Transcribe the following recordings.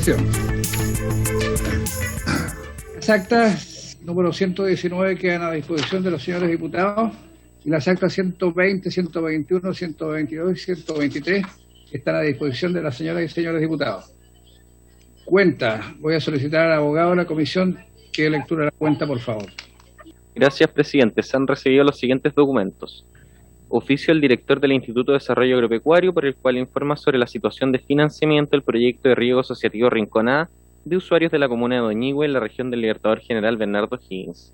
sesión. Las actas número 119 quedan a disposición de los señores diputados y las actas 120, 121, 122 y 123 están a disposición de las señoras y señores diputados. Cuenta. Voy a solicitar al abogado de la comisión que dé lectura a la cuenta, por favor. Gracias, presidente. Se han recibido los siguientes documentos. Oficio del director del Instituto de Desarrollo Agropecuario, por el cual informa sobre la situación de financiamiento del proyecto de riego asociativo Rincón A de usuarios de la comuna de Doñihue en la región del Libertador General Bernardo Higgins.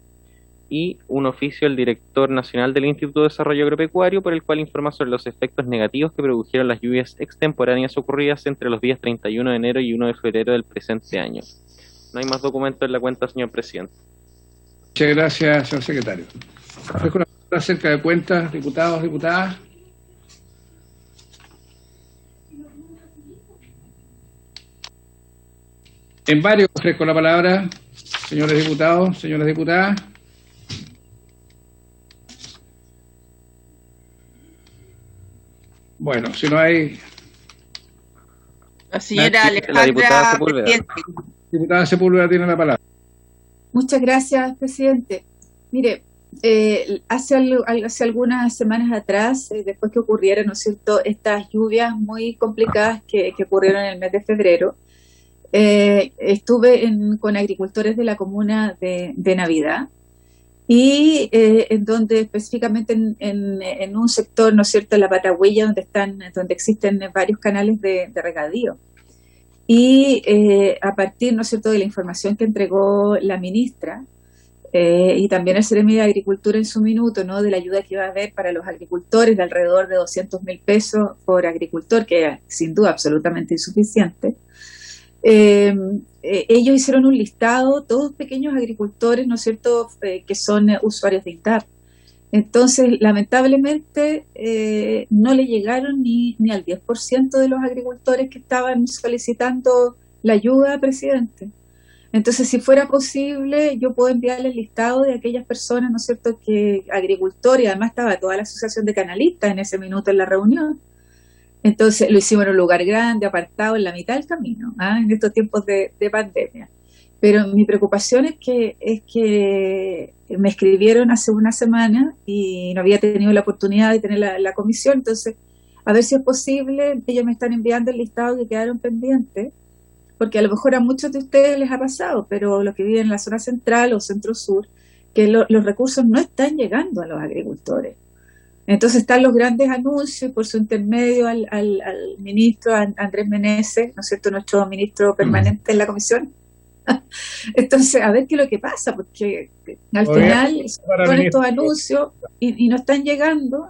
Y un oficio del director nacional del Instituto de Desarrollo Agropecuario, por el cual informa sobre los efectos negativos que produjeron las lluvias extemporáneas ocurridas entre los días 31 de enero y 1 de febrero del presente año. No hay más documentos en la cuenta, señor presidente. Muchas gracias, señor secretario. Ofrezco una pregunta acerca de cuentas, diputados, diputadas. En varios ofrezco la palabra, señores diputados, señoras diputadas. Bueno, si no hay... La señora La diputada Sepúlveda. Diputada Sepúlveda tiene la palabra. Muchas gracias, presidente. Mire, hace algunas semanas atrás, después que ocurrieron, ¿no es cierto?, estas lluvias muy complicadas que ocurrieron en el mes de febrero, estuve con agricultores de la comuna de Navidad y en donde específicamente en un sector, ¿no es cierto?, en la Patagüilla, donde existen varios canales de regadío. Y a partir, ¿no es cierto?, de la información que entregó la ministra y también el Seremi de Agricultura en su minuto, ¿no?, de la ayuda que iba a haber para los agricultores de alrededor de 200.000 pesos por agricultor, que era sin duda absolutamente insuficiente. Ellos hicieron un listado, todos pequeños agricultores, ¿no es cierto?, que son usuarios de INDAP. Entonces, lamentablemente, no le llegaron ni al 10% de los agricultores que estaban solicitando la ayuda, presidente. Entonces, si fuera posible, yo puedo enviarle el listado de aquellas personas, ¿no es cierto?, que agricultores, y además estaba toda la asociación de canalistas en ese minuto en la reunión. Entonces, lo hicimos en un lugar grande, apartado, en la mitad del camino, en estos tiempos de pandemia. Pero mi preocupación es que me escribieron hace una semana y no había tenido la oportunidad de tener la comisión. Entonces, a ver si es posible, ellos me están enviando el listado que quedaron pendientes, porque a lo mejor a muchos de ustedes les ha pasado, pero los que viven en la zona central o centro-sur, que los recursos no están llegando a los agricultores. Entonces están los grandes anuncios, por su intermedio al ministro Andrés Meneses, ¿no es cierto?, nuestro ministro permanente en la comisión. Entonces, a ver qué es lo que pasa, porque al final son estos anuncios y no están llegando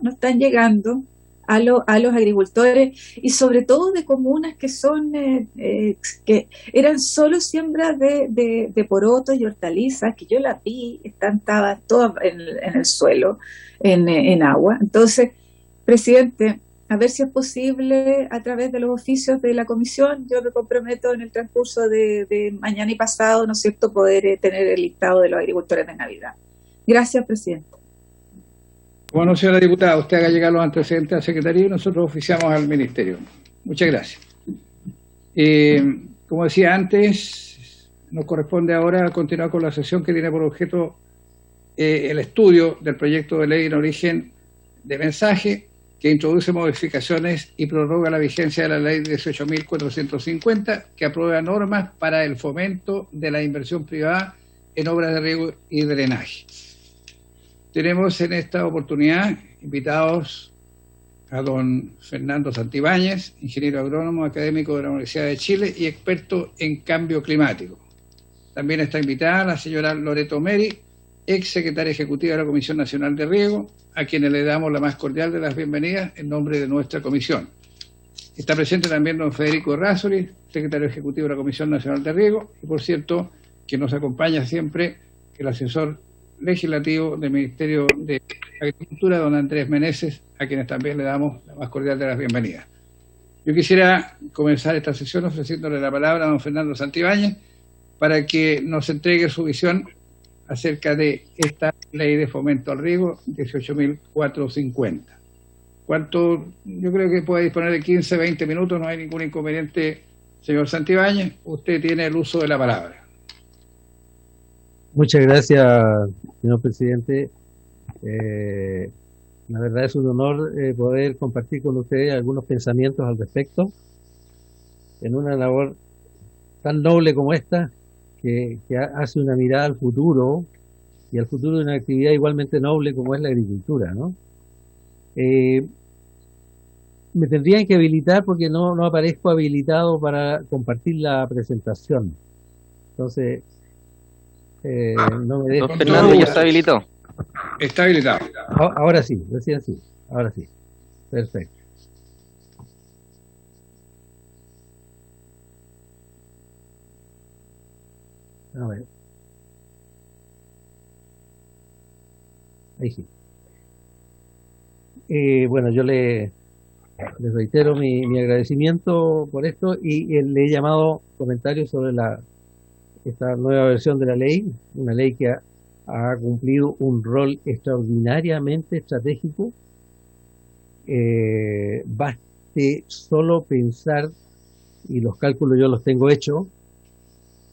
a los agricultores, y sobre todo de comunas que son que eran solo siembras de porotos y hortalizas, que yo las vi, estaban todas en el suelo, en agua. Entonces, presidente, a ver si es posible, a través de los oficios de la comisión, yo me comprometo en el transcurso de mañana y pasado, ¿no es cierto?, poder tener el listado de los agricultores de Navidad. Gracias, presidente. Bueno, señora diputada, usted haga llegar los antecedentes al secretario y nosotros oficiamos al ministerio. Muchas gracias. Como decía antes, nos corresponde ahora continuar con la sesión que tiene por objeto el estudio del proyecto de ley en origen de mensaje, que introduce modificaciones y prorroga la vigencia de la ley 18.450, que aprueba normas para el fomento de la inversión privada en obras de riego y drenaje. Tenemos en esta oportunidad invitados a don Fernando Santibáñez, ingeniero agrónomo, académico de la Universidad de Chile y experto en cambio climático. También está invitada la señora Loreto Meri, ex secretaria ejecutiva de la Comisión Nacional de Riego, a quienes le damos la más cordial de las bienvenidas en nombre de nuestra comisión. Está presente también don Federico Errázuriz, secretario ejecutivo de la Comisión Nacional de Riego, y por cierto, que nos acompaña siempre el asesor legislativo del Ministerio de Agricultura, don Andrés Meneses, a quienes también le damos la más cordial de las bienvenidas. Yo quisiera comenzar esta sesión ofreciéndole la palabra a don Fernando Santibáñez para que nos entregue su visión acerca de esta ley de fomento al riego 18.450. Yo creo que puede disponer de 15, 20 minutos, no hay ningún inconveniente Señor Santibáñez, usted tiene el uso de la palabra. Muchas gracias, señor presidente. La verdad es un honor poder compartir con ustedes algunos pensamientos al respecto en una labor tan noble como esta, que hace una mirada al futuro y al futuro de una actividad igualmente noble como es la agricultura, ¿no? Me tendrían que habilitar porque no aparezco habilitado para compartir la presentación. Entonces, no me dejo. Don Fernando ya se habilitó. Está habilitado. Ahora sí, recién sí, ahora sí. Perfecto. A ver. Ahí sí. Bueno, yo les reitero mi agradecimiento por esto y le he llamado comentarios sobre esta nueva versión de la ley, una ley que ha cumplido un rol extraordinariamente estratégico. Baste solo pensar, y los cálculos yo los tengo hechos,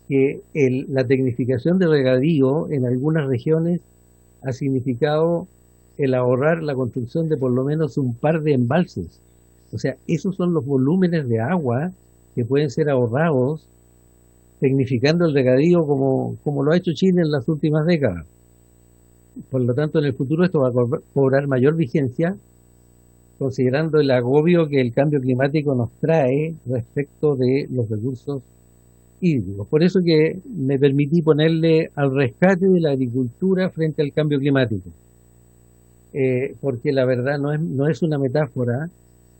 que la tecnificación del regadío en algunas regiones ha significado el ahorrar la construcción de por lo menos un par de embalses. O sea, esos son los volúmenes de agua que pueden ser ahorrados tecnificando el regadío como lo ha hecho Chile en las últimas décadas. Por lo tanto, en el futuro esto va a cobrar mayor vigencia, considerando el agobio que el cambio climático nos trae respecto de los recursos hídricos. Por eso que me permití ponerle al rescate de la agricultura frente al cambio climático. Porque la verdad no es una metáfora,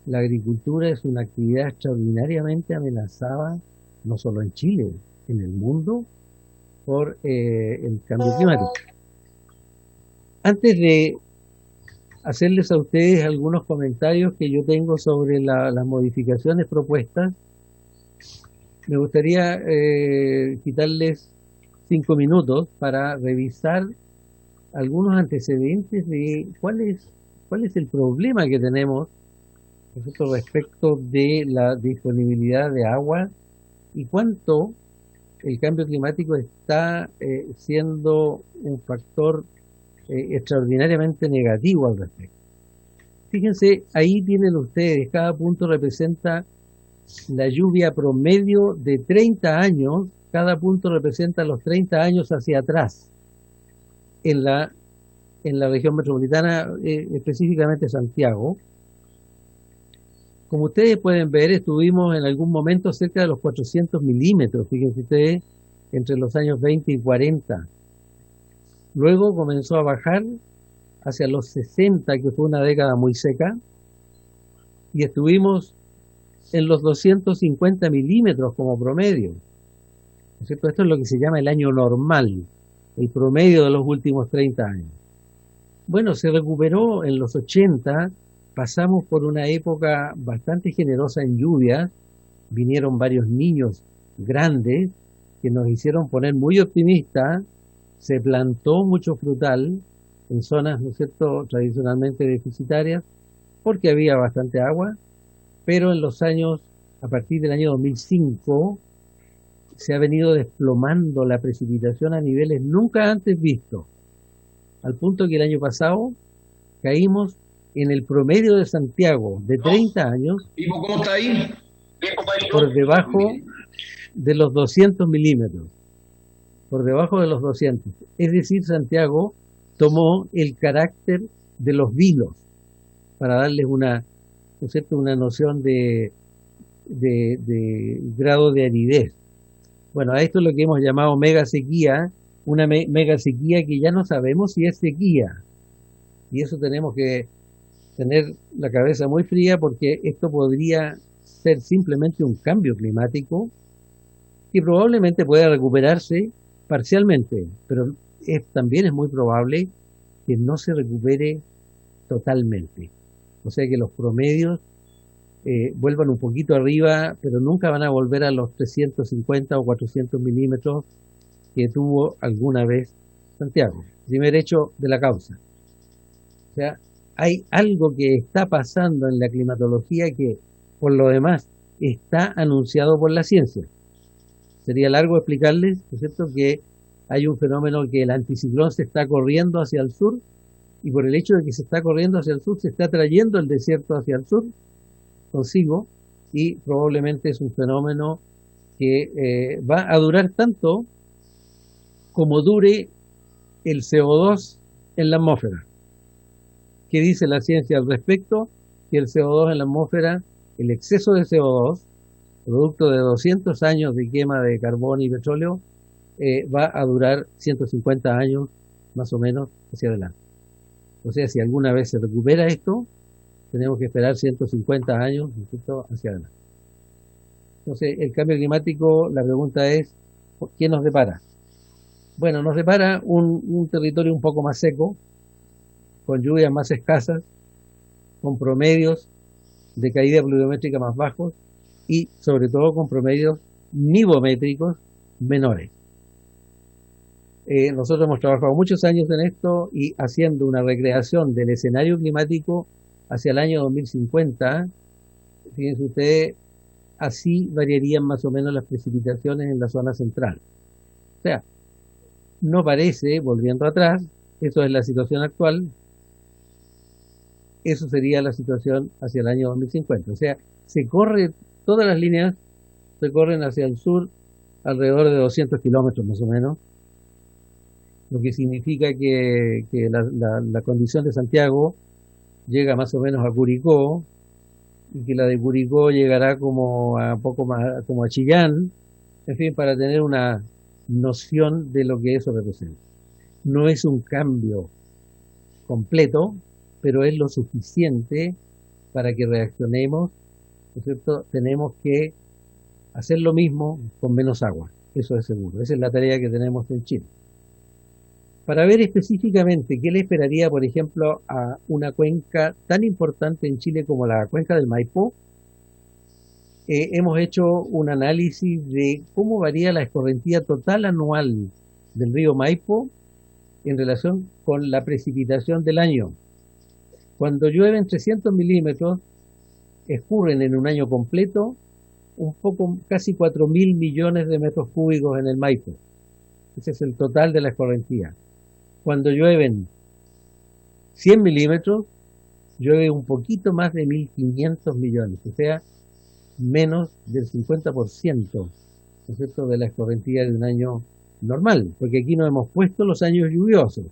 la agricultura es una actividad extraordinariamente amenazada, no solo en Chile, en el mundo, por el cambio climático. Antes de hacerles a ustedes algunos comentarios que yo tengo sobre las modificaciones propuestas, me gustaría quitarles 5 minutos para revisar algunos antecedentes de cuál es el problema que tenemos respecto de la disponibilidad de agua y cuánto el cambio climático está siendo un factor extraordinariamente negativo al respecto. Fíjense, ahí tienen ustedes, cada punto representa la lluvia promedio de 30 años, cada punto representa los 30 años hacia atrás en la región metropolitana, específicamente Santiago. Como ustedes pueden ver, estuvimos en algún momento cerca de los 400 milímetros, fíjense ustedes, entre los años 20 y 40. Luego comenzó a bajar hacia los 60, que fue una década muy seca, y estuvimos en los 250 milímetros como promedio. ¿No es cierto? Esto es lo que se llama el año normal, el promedio de los últimos 30 años. Bueno, se recuperó en los 80, pasamos por una época bastante generosa en lluvias, vinieron varios niños grandes que nos hicieron poner muy optimistas, se plantó mucho frutal en zonas, ¿no es cierto?, tradicionalmente deficitarias, porque había bastante agua, pero en los años, a partir del año 2005, se ha venido desplomando la precipitación a niveles nunca antes vistos, al punto que el año pasado caímos en el promedio de Santiago de 30 años ¿Cómo está ahí? por debajo de los 200 milímetros, por debajo de los 200. Es decir, Santiago tomó el carácter de los vilos, para darles una noción de grado de aridez. Bueno, a esto es lo que hemos llamado mega sequía, una mega sequía que ya no sabemos si es sequía. Y eso tenemos que tener la cabeza muy fría, porque esto podría ser simplemente un cambio climático que probablemente pueda recuperarse parcialmente, pero también es muy probable que no se recupere totalmente. O sea que los promedios vuelvan un poquito arriba, pero nunca van a volver a los 350 o 400 milímetros que tuvo alguna vez Santiago. Primer hecho de la causa. O sea, hay algo que está pasando en la climatología que, por lo demás, está anunciado por la ciencia. Sería largo explicarles, ¿no es cierto?, que hay un fenómeno que el anticiclón se está corriendo hacia el sur, y por el hecho de que se está corriendo hacia el sur, se está trayendo el desierto hacia el sur consigo, y probablemente es un fenómeno que va a durar tanto como dure el CO2 en la atmósfera. ¿Qué dice la ciencia al respecto? Que el CO2 en la atmósfera, el exceso de CO2, producto de 200 años de quema de carbón y petróleo, va a durar 150 años más o menos hacia adelante. O sea, si alguna vez se recupera esto, tenemos que esperar 150 años, ¿no?, hacia adelante. Entonces, el cambio climático, la pregunta es, ¿qué nos depara? Bueno, nos depara un territorio un poco más seco, con lluvias más escasas, con promedios de caída pluviométrica más bajos y sobre todo con promedios nivométricos menores. Nosotros hemos trabajado muchos años en esto y haciendo una recreación del escenario climático hacia el año 2050, fíjense ustedes, así variarían más o menos las precipitaciones en la zona central. O sea, no parece, volviendo atrás, eso es la situación actual, eso sería la situación hacia el año 2050. O sea, todas las líneas se corren hacia el sur alrededor de 200 kilómetros más o menos, lo que significa que la condición de Santiago llega más o menos a Curicó, y que la de Curicó llegará como a poco más, como a Chillán, en fin, para tener una noción de lo que eso representa. No es un cambio completo, pero es lo suficiente para que reaccionemos, ¿no es cierto? Tenemos que hacer lo mismo con menos agua, eso es seguro. Esa es la tarea que tenemos en Chile. Para ver específicamente qué le esperaría, por ejemplo, a una cuenca tan importante en Chile como la cuenca del Maipo, hemos hecho un análisis de cómo varía la escorrentía total anual del río Maipo en relación con la precipitación del año. Cuando llueven 300 milímetros, escurren en un año completo casi 4.000 millones de metros cúbicos en el Maipo. Ese es el total de la escorrentía. Cuando llueven 100 milímetros, llueve un poquito más de 1.500 millones, o sea, menos del 50%, ¿no es cierto?, de la escorrentía de un año normal, porque aquí no hemos puesto los años lluviosos,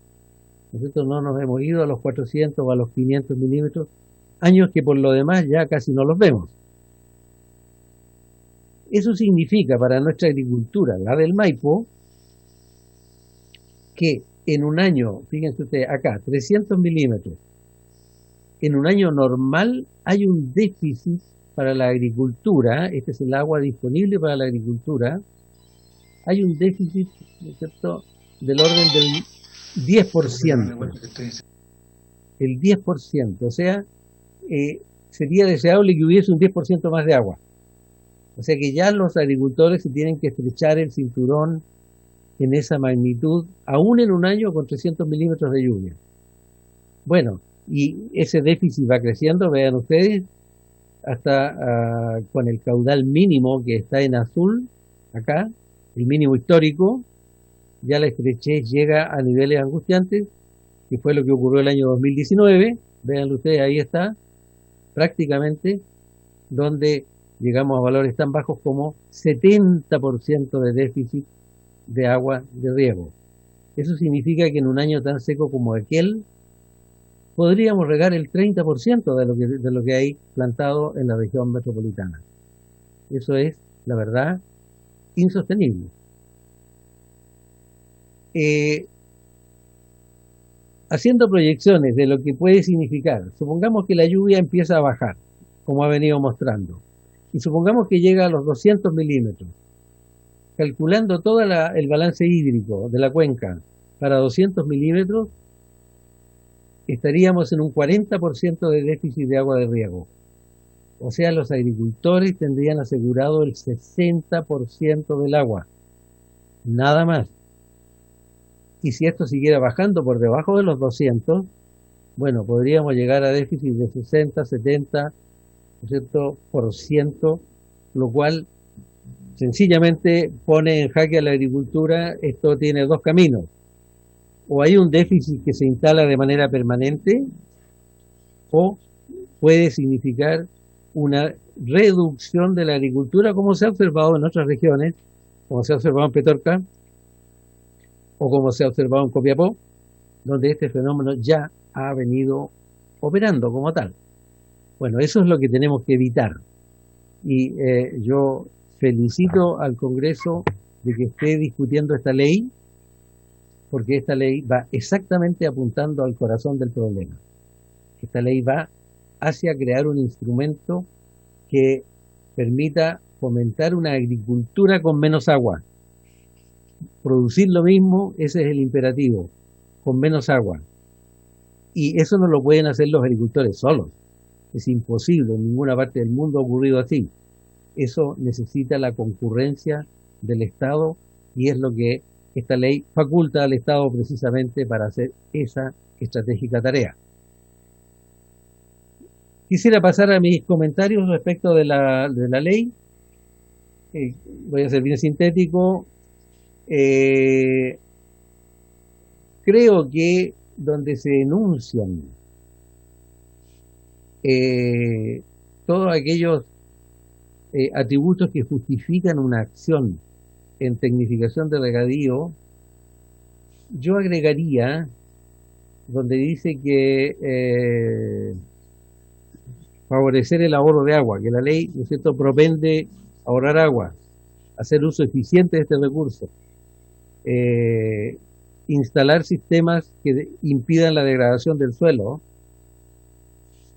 ¿no es cierto?, no nos hemos ido a los 400 o a los 500 milímetros, años que por lo demás ya casi no los vemos. Eso significa para nuestra agricultura, la del Maipo, que en un año, fíjense ustedes acá, 300 milímetros, en un año normal hay un déficit para la agricultura, este es el agua disponible para la agricultura, hay un déficit, ¿no es cierto?, del orden del 10%. El 10%, o sea, sería deseable que hubiese un 10% más de agua. O sea que ya los agricultores se tienen que estrechar el cinturón en esa magnitud, aún en un año con 300 milímetros de lluvia. Bueno, y ese déficit va creciendo, vean ustedes, hasta con el caudal mínimo que está en azul, acá, el mínimo histórico, ya la estrechez llega a niveles angustiantes, que fue lo que ocurrió el año 2019, vean ustedes, ahí está, prácticamente, donde llegamos a valores tan bajos como 70% de déficit de agua de riego. Eso significa que en un año tan seco como aquel, podríamos regar el 30% de lo que hay plantado en la región metropolitana. Eso es, la verdad, insostenible. Haciendo proyecciones de lo que puede significar, supongamos que la lluvia empieza a bajar, como ha venido mostrando, y supongamos que llega a los 200 milímetros, calculando todo el balance hídrico de la cuenca para 200 milímetros, estaríamos en un 40% de déficit de agua de riego. O sea, los agricultores tendrían asegurado el 60% del agua, nada más. Y si esto siguiera bajando por debajo de los 200, bueno, podríamos llegar a déficit de 60, 70, ¿no es cierto?, por ciento lo cual sencillamente pone en jaque a la agricultura. Esto tiene dos caminos: o hay un déficit que se instala de manera permanente, o puede significar una reducción de la agricultura, como se ha observado en otras regiones, como se ha observado en Petorca, o como se ha observado en Copiapó, donde este fenómeno ya ha venido operando como tal. Bueno, eso es lo que tenemos que evitar. Y yo felicito al Congreso de que esté discutiendo esta ley, porque esta ley va exactamente apuntando al corazón del problema. Esta ley va hacia crear un instrumento que permita fomentar una agricultura con menos agua. Producir lo mismo, ese es el imperativo, con menos agua. Y eso no lo pueden hacer los agricultores solos. Es imposible, en ninguna parte del mundo ha ocurrido así. Eso necesita la concurrencia del Estado, y es lo que esta ley faculta al Estado precisamente para hacer esa estratégica tarea. Quisiera pasar a mis comentarios respecto de la ley. Voy a ser bien sintético. Creo que donde se enuncian todos aquellos atributos que justifican una acción en tecnificación de regadío, yo agregaría donde dice que favorecer el ahorro de agua, que la ley, ¿no es cierto?, propende a ahorrar agua, hacer uso eficiente de este recurso, instalar sistemas que impidan la degradación del suelo,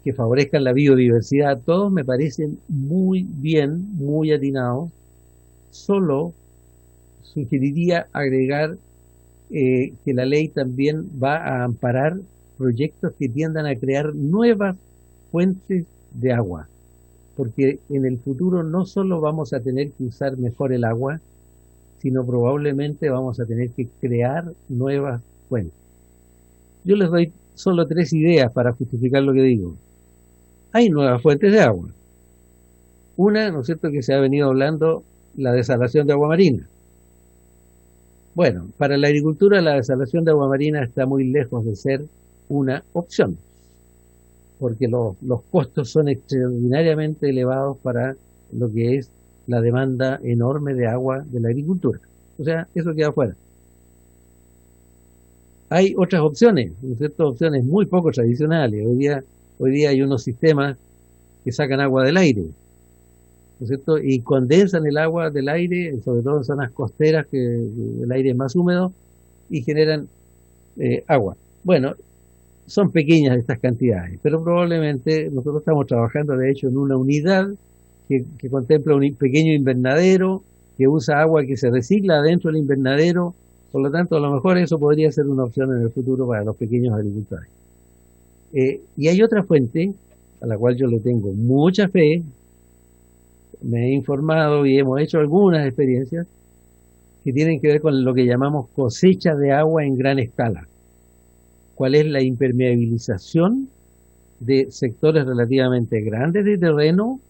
que favorezcan la biodiversidad. Todos me parecen muy bien, muy atinados. Solo sugeriría agregar que la ley también va a amparar proyectos que tiendan a crear nuevas fuentes de agua, porque en el futuro no solo vamos a tener que usar mejor el agua, sino probablemente vamos a tener que crear nuevas fuentes. Yo les doy solo 3 ideas para justificar lo que digo. Hay nuevas fuentes de agua. Una, ¿no es cierto?, que se ha venido hablando, la desalación de agua marina. Bueno, para la agricultura la desalación de agua marina está muy lejos de ser una opción, porque los costos son extraordinariamente elevados para lo que es la demanda enorme de agua de la agricultura. O sea, eso queda fuera. Hay otras opciones, ¿no es cierto?, opciones muy poco tradicionales. Hoy día hay unos sistemas que sacan agua del aire, ¿no es cierto?, y condensan el agua del aire, sobre todo en zonas costeras que el aire es más húmedo, y generan agua. Bueno, son pequeñas estas cantidades, pero probablemente nosotros estamos trabajando de hecho en una unidad que contempla un pequeño invernadero que usa agua que se recicla dentro del invernadero. Por lo tanto, a lo mejor eso podría ser una opción en el futuro para los pequeños agricultores. Y hay otra fuente a la cual yo le tengo mucha fe. Me he informado y hemos hecho algunas experiencias que tienen que ver con lo que llamamos cosecha de agua en gran escala. ¿Cuál es la impermeabilización de sectores relativamente grandes de terreno,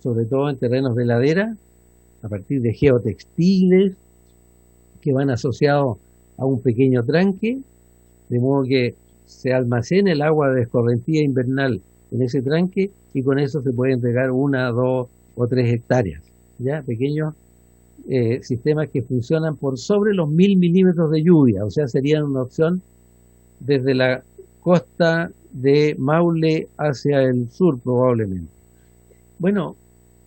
sobre todo en terrenos de ladera, a partir de geotextiles que van asociados a un pequeño tranque, de modo que se almacena el agua de escorrentía invernal en ese tranque, y con eso se pueden regar 1, 2 o 3 hectáreas, ya pequeños sistemas que funcionan por sobre los 1000 milímetros de lluvia. O sea, serían una opción desde la costa de Maule hacia el sur probablemente. Bueno,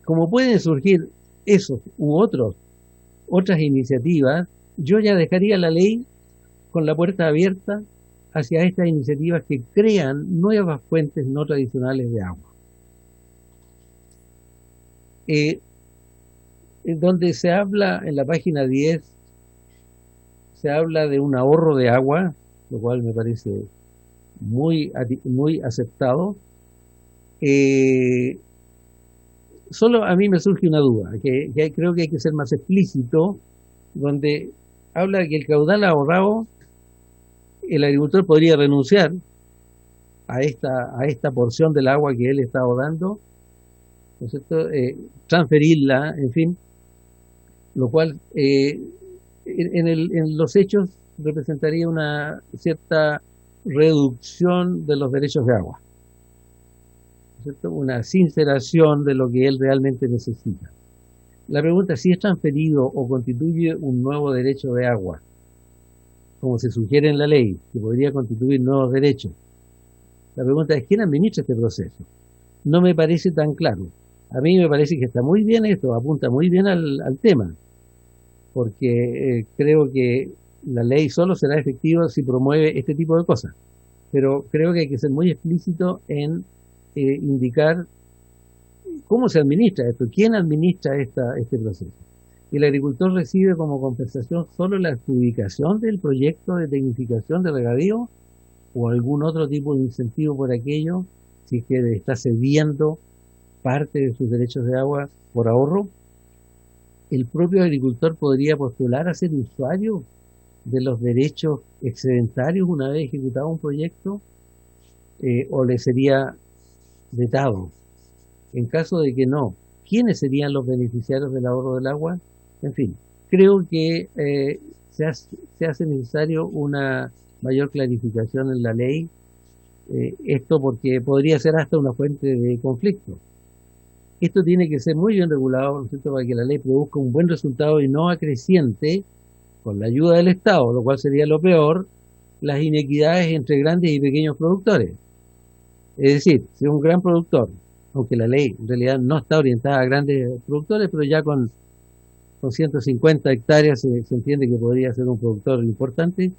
como pueden surgir esos u otras iniciativas, yo ya dejaría la ley con la puerta abierta hacia estas iniciativas que crean nuevas fuentes no tradicionales de agua. Donde se habla en la página 10, se habla de un ahorro de agua, lo cual me parece muy aceptado. Solo a mí me surge una duda, que creo que hay que ser más explícito, donde habla de que el caudal ahorrado, el agricultor podría renunciar a esta porción del agua que él está ahorrando ¿no es cierto? Transferirla, en fin, lo cual en los hechos representaría una cierta reducción de los derechos de agua, ¿no es cierto? Una sinceración de lo que él realmente necesita. La pregunta es si es transferido o constituye un nuevo derecho de agua, como se sugiere en la ley, que podría constituir nuevos derechos. La pregunta es ¿quién administra este proceso? No me parece tan claro. A mí me parece que está muy bien esto, apunta muy bien al tema, porque creo que la ley solo será efectiva si promueve este tipo de cosas. Pero creo que hay que ser muy explícito en indicar cómo se administra esto, quién administra este proceso. El agricultor recibe como compensación solo la adjudicación del proyecto de tecnificación de regadío o algún otro tipo de incentivo por aquello, si es que está cediendo parte de sus derechos de agua por ahorro. El propio agricultor podría postular a ser usuario de los derechos excedentarios una vez ejecutado un proyecto, o le sería vetado. En caso de que no, ¿quiénes serían los beneficiarios del ahorro del agua? En fin, creo que se hace necesario una mayor clarificación en la ley, esto porque podría ser hasta una fuente de conflicto. Esto tiene que ser muy bien regulado, ¿no es cierto?, para que la ley produzca un buen resultado y no acreciente, con la ayuda del Estado, lo cual sería lo peor, las inequidades entre grandes y pequeños productores. Es decir, si un gran productor, aunque la ley en realidad no está orientada a grandes productores, pero ya con 150 hectáreas se entiende que podría ser un productor importante,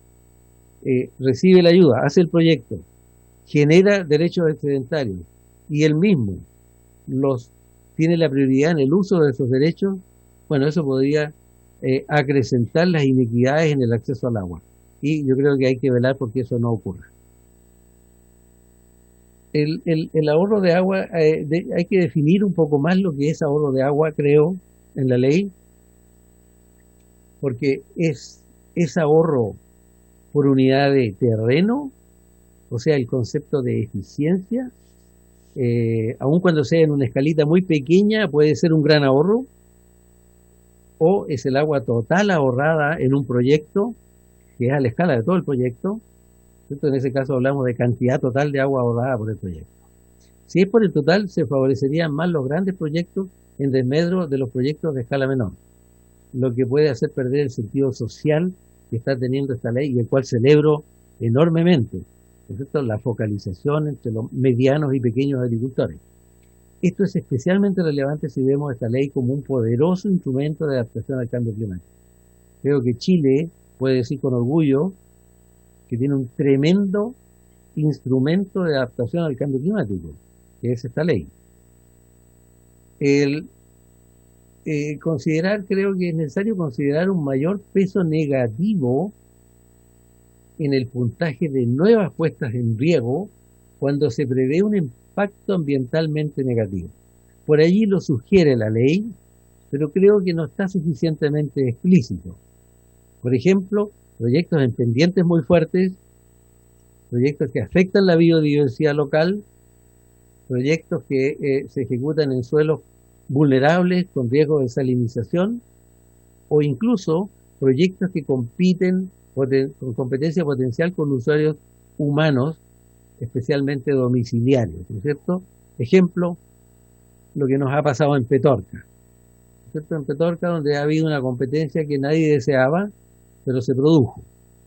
recibe la ayuda, hace el proyecto, genera derechos excedentarios y él mismo tiene la prioridad en el uso de esos derechos. Bueno, eso podría acrecentar las inequidades en el acceso al agua, y yo creo que hay que velar porque eso no ocurra. El ahorro de agua, hay que definir un poco más lo que es ahorro de agua, creo, en la ley, porque es ahorro por unidad de terreno, o sea, el concepto de eficiencia, aun cuando sea en una escalita muy pequeña, puede ser un gran ahorro, o es el agua total ahorrada en un proyecto, que es a la escala de todo el proyecto, ¿cierto? En ese caso hablamos de cantidad total de agua ahorrada por el proyecto. Si es por el total, se favorecerían más los grandes proyectos en desmedro de los proyectos de escala menor, lo que puede hacer perder el sentido social que está teniendo esta ley y el cual celebro enormemente, ¿no es cierto?, la focalización entre los medianos y pequeños agricultores. Esto es especialmente relevante si vemos esta ley como un poderoso instrumento de adaptación al cambio climático. Creo que Chile puede decir con orgullo que tiene un tremendo instrumento de adaptación al cambio climático, que es esta ley. Creo que es necesario considerar un mayor peso negativo en el puntaje de nuevas puestas en riego cuando se prevé un impacto ambientalmente negativo. Por allí lo sugiere la ley, pero creo que no está suficientemente explícito. Por ejemplo, proyectos en pendientes muy fuertes, proyectos que afectan la biodiversidad local, proyectos que se ejecutan en suelos vulnerables con riesgo de salinización, o incluso proyectos que compiten con competencia potencial con usuarios humanos, especialmente domiciliarios, ¿no es cierto? Ejemplo, lo que nos ha pasado en Petorca, ¿no es cierto? En Petorca, donde ha habido una competencia que nadie deseaba, pero se produjo.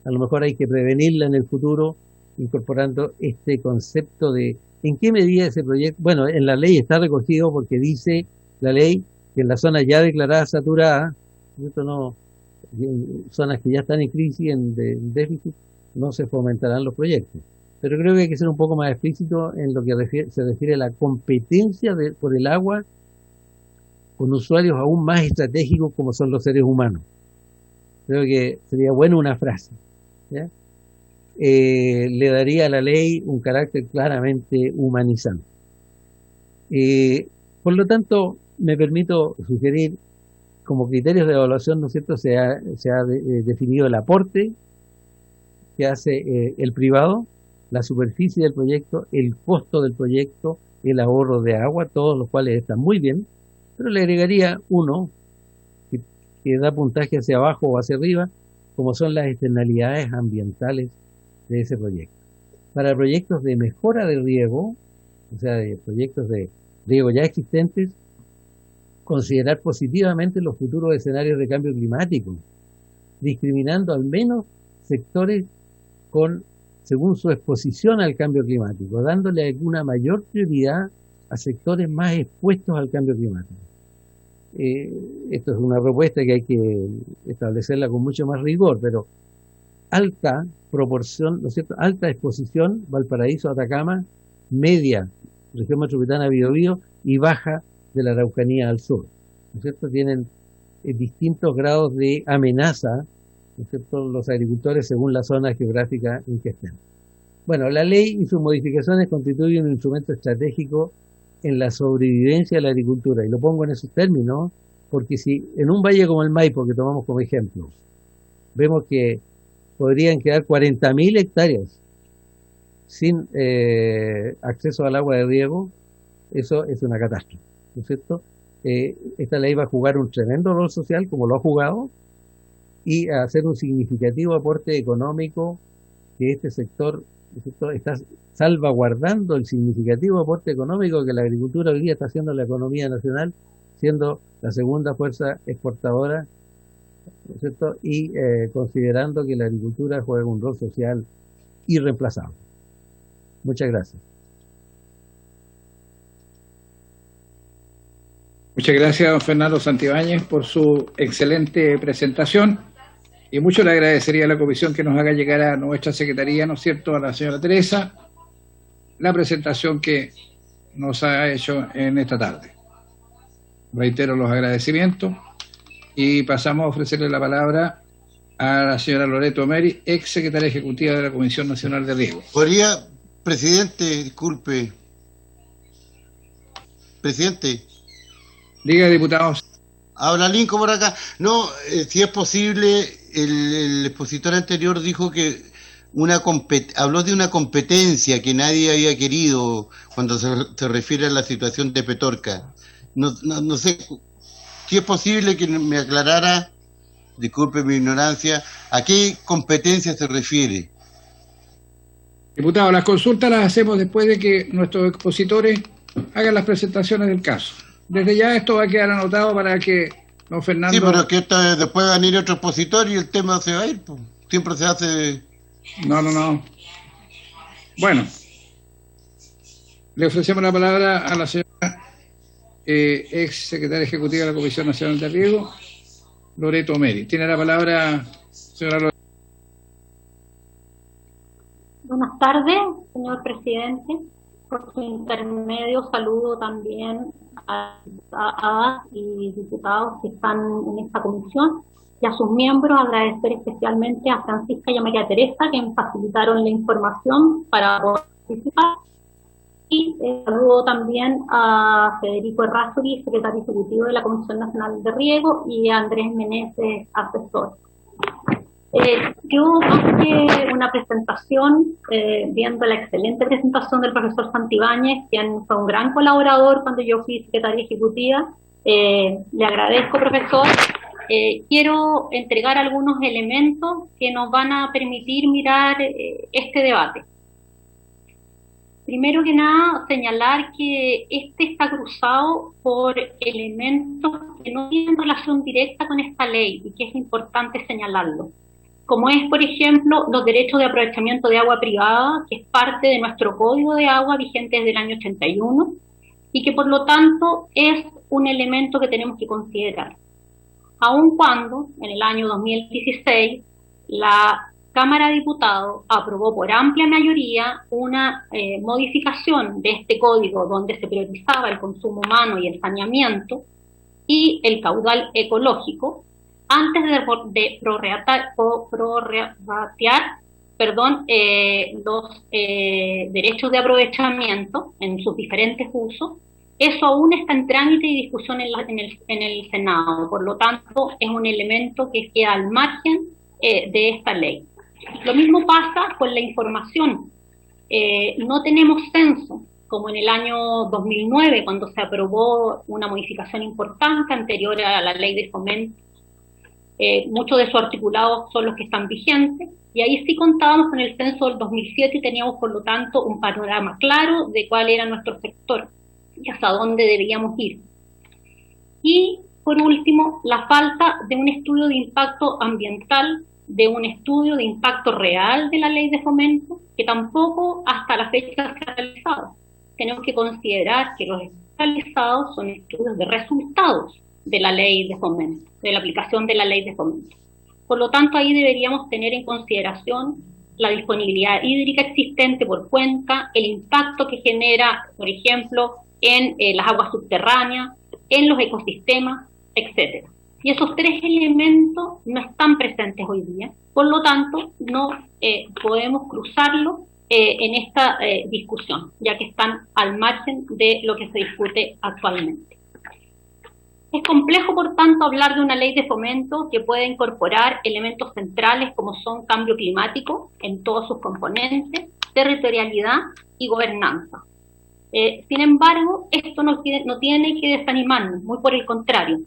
A lo mejor hay que prevenirla en el futuro, incorporando este concepto de en qué medida ese proyecto, bueno, en la ley está recogido porque dice la ley que en las zonas ya declaradas saturadas, ¿cierto?, no, en zonas que ya están en crisis, en déficit, no se fomentarán los proyectos. Pero creo que hay que ser un poco más explícito en lo que se refiere a la competencia por el agua con usuarios aún más estratégicos como son los seres humanos. Creo que sería bueno una frase, ¿ya? Le daría a la ley un carácter claramente humanizante. Por lo tanto, me permito sugerir como criterios de evaluación, ¿no es cierto?, se ha definido el aporte que hace el privado, la superficie del proyecto, el costo del proyecto, el ahorro de agua, todos los cuales están muy bien, pero le agregaría uno que da puntaje hacia abajo o hacia arriba, como son las externalidades ambientales de ese proyecto. Para proyectos de mejora de riego, o sea, de proyectos de riego ya existentes, considerar positivamente los futuros escenarios de cambio climático, discriminando al menos sectores según su exposición al cambio climático, dándole alguna mayor prioridad a sectores más expuestos al cambio climático. Esto es una propuesta que hay que establecerla con mucho más rigor, pero alta proporción, ¿no es cierto? Alta exposición, Valparaíso, Atacama, media, región metropolitana Biobío, y baja de la Araucanía al sur, ¿no es cierto? Tienen distintos grados de amenaza, ¿no es cierto?, los agricultores según la zona geográfica en que estén. Bueno, la ley y sus modificaciones constituyen un instrumento estratégico en la sobrevivencia de la agricultura, y lo pongo en esos términos, porque si en un valle como el Maipo, que tomamos como ejemplo, vemos que podrían quedar 40.000 hectáreas sin acceso al agua de riego, eso es una catástrofe, ¿no es cierto? Esta ley va a jugar un tremendo rol social, como lo ha jugado, y a hacer un significativo aporte económico que este sector, ¿no es cierto?, está salvaguardando el significativo aporte económico que la agricultura hoy día está haciendo en la economía nacional, siendo la segunda fuerza exportadora, ¿no es cierto?, y considerando que la agricultura juega un rol social irreemplazable. Muchas gracias. Muchas gracias, don Fernando Santibáñez, por su excelente presentación, y mucho le agradecería a la comisión que nos haga llegar a nuestra secretaría, ¿no es cierto?, a la señora Teresa, la presentación que nos ha hecho en esta tarde. Reitero los agradecimientos y pasamos a ofrecerle la palabra a la señora Loreto Meri, ex secretaria ejecutiva de la Comisión Nacional de Riego. Podría, presidente, disculpe. Presidente. Diga, diputados. Habla Lincoln por acá. No, si es posible, el expositor anterior dijo que habló de una competencia que nadie había querido cuando se refiere a la situación de Petorca. No sé si es posible que me aclarara, disculpe mi ignorancia, a qué competencia se refiere. Diputado, las consultas las hacemos después de que nuestros expositores hagan las presentaciones del caso. Desde ya esto va a quedar anotado para que don Fernando... Sí, pero que después va a venir otro expositor y el tema se va a ir, pues. Siempre se hace... No. Bueno, le ofrecemos la palabra a la señora ex secretaria ejecutiva de la Comisión Nacional de Riego, Loreto Meri. Tiene la palabra, señora Loreto. Buenas tardes, señor presidente. Por su intermedio saludo también a y diputados que están en esta comisión y a sus miembros. Agradecer especialmente a Francisca y a María Teresa que me facilitaron la información para poder participar. Y saludo también a Federico Errázuriz, secretario ejecutivo de la Comisión Nacional de Riego, y a Andrés Meneses, asesor. Yo, más que una presentación, viendo la excelente presentación del profesor Santibáñez, quien fue un gran colaborador cuando yo fui secretaria ejecutiva, le agradezco, profesor. Quiero entregar algunos elementos que nos van a permitir mirar este debate. Primero que nada, señalar que este está cruzado por elementos que no tienen relación directa con esta ley y que es importante señalarlo, como es, por ejemplo, los derechos de aprovechamiento de agua privada, que es parte de nuestro Código de Agua vigente desde el año 81 y que por lo tanto es un elemento que tenemos que considerar. Aun cuando en el año 2016 la Cámara de Diputados aprobó por amplia mayoría una modificación de este código donde se priorizaba el consumo humano y el saneamiento y el caudal ecológico antes de prorratear los derechos de aprovechamiento en sus diferentes usos. Eso aún está en trámite y discusión en el Senado, por lo tanto es un elemento que queda al margen de esta ley. Lo mismo pasa con la información. No tenemos censo como en el año 2009, cuando se aprobó una modificación importante anterior a la ley de fomento. Muchos de sus articulados son los que están vigentes, y ahí sí contábamos con el censo del 2007 y teníamos, por lo tanto, un panorama claro de cuál era nuestro sector y hasta dónde deberíamos ir. Y, por último, la falta de un estudio de impacto ambiental, de un estudio de impacto real de la ley de fomento, que tampoco hasta la fecha se ha realizado. Tenemos que considerar que los estudios realizados son estudios de resultados de la ley de fomento, de la aplicación de la ley de fomento. Por lo tanto, ahí deberíamos tener en consideración la disponibilidad hídrica existente por cuenca, el impacto que genera, por ejemplo, en las aguas subterráneas, en los ecosistemas, etcétera. Y esos tres elementos no están presentes hoy día, por lo tanto, no podemos cruzarlo en esta discusión, ya que están al margen de lo que se discute actualmente. Es complejo, por tanto, hablar de una ley de fomento que puede incorporar elementos centrales como son cambio climático en todos sus componentes, territorialidad y gobernanza. Sin embargo, esto no tiene que desanimarnos, muy por el contrario.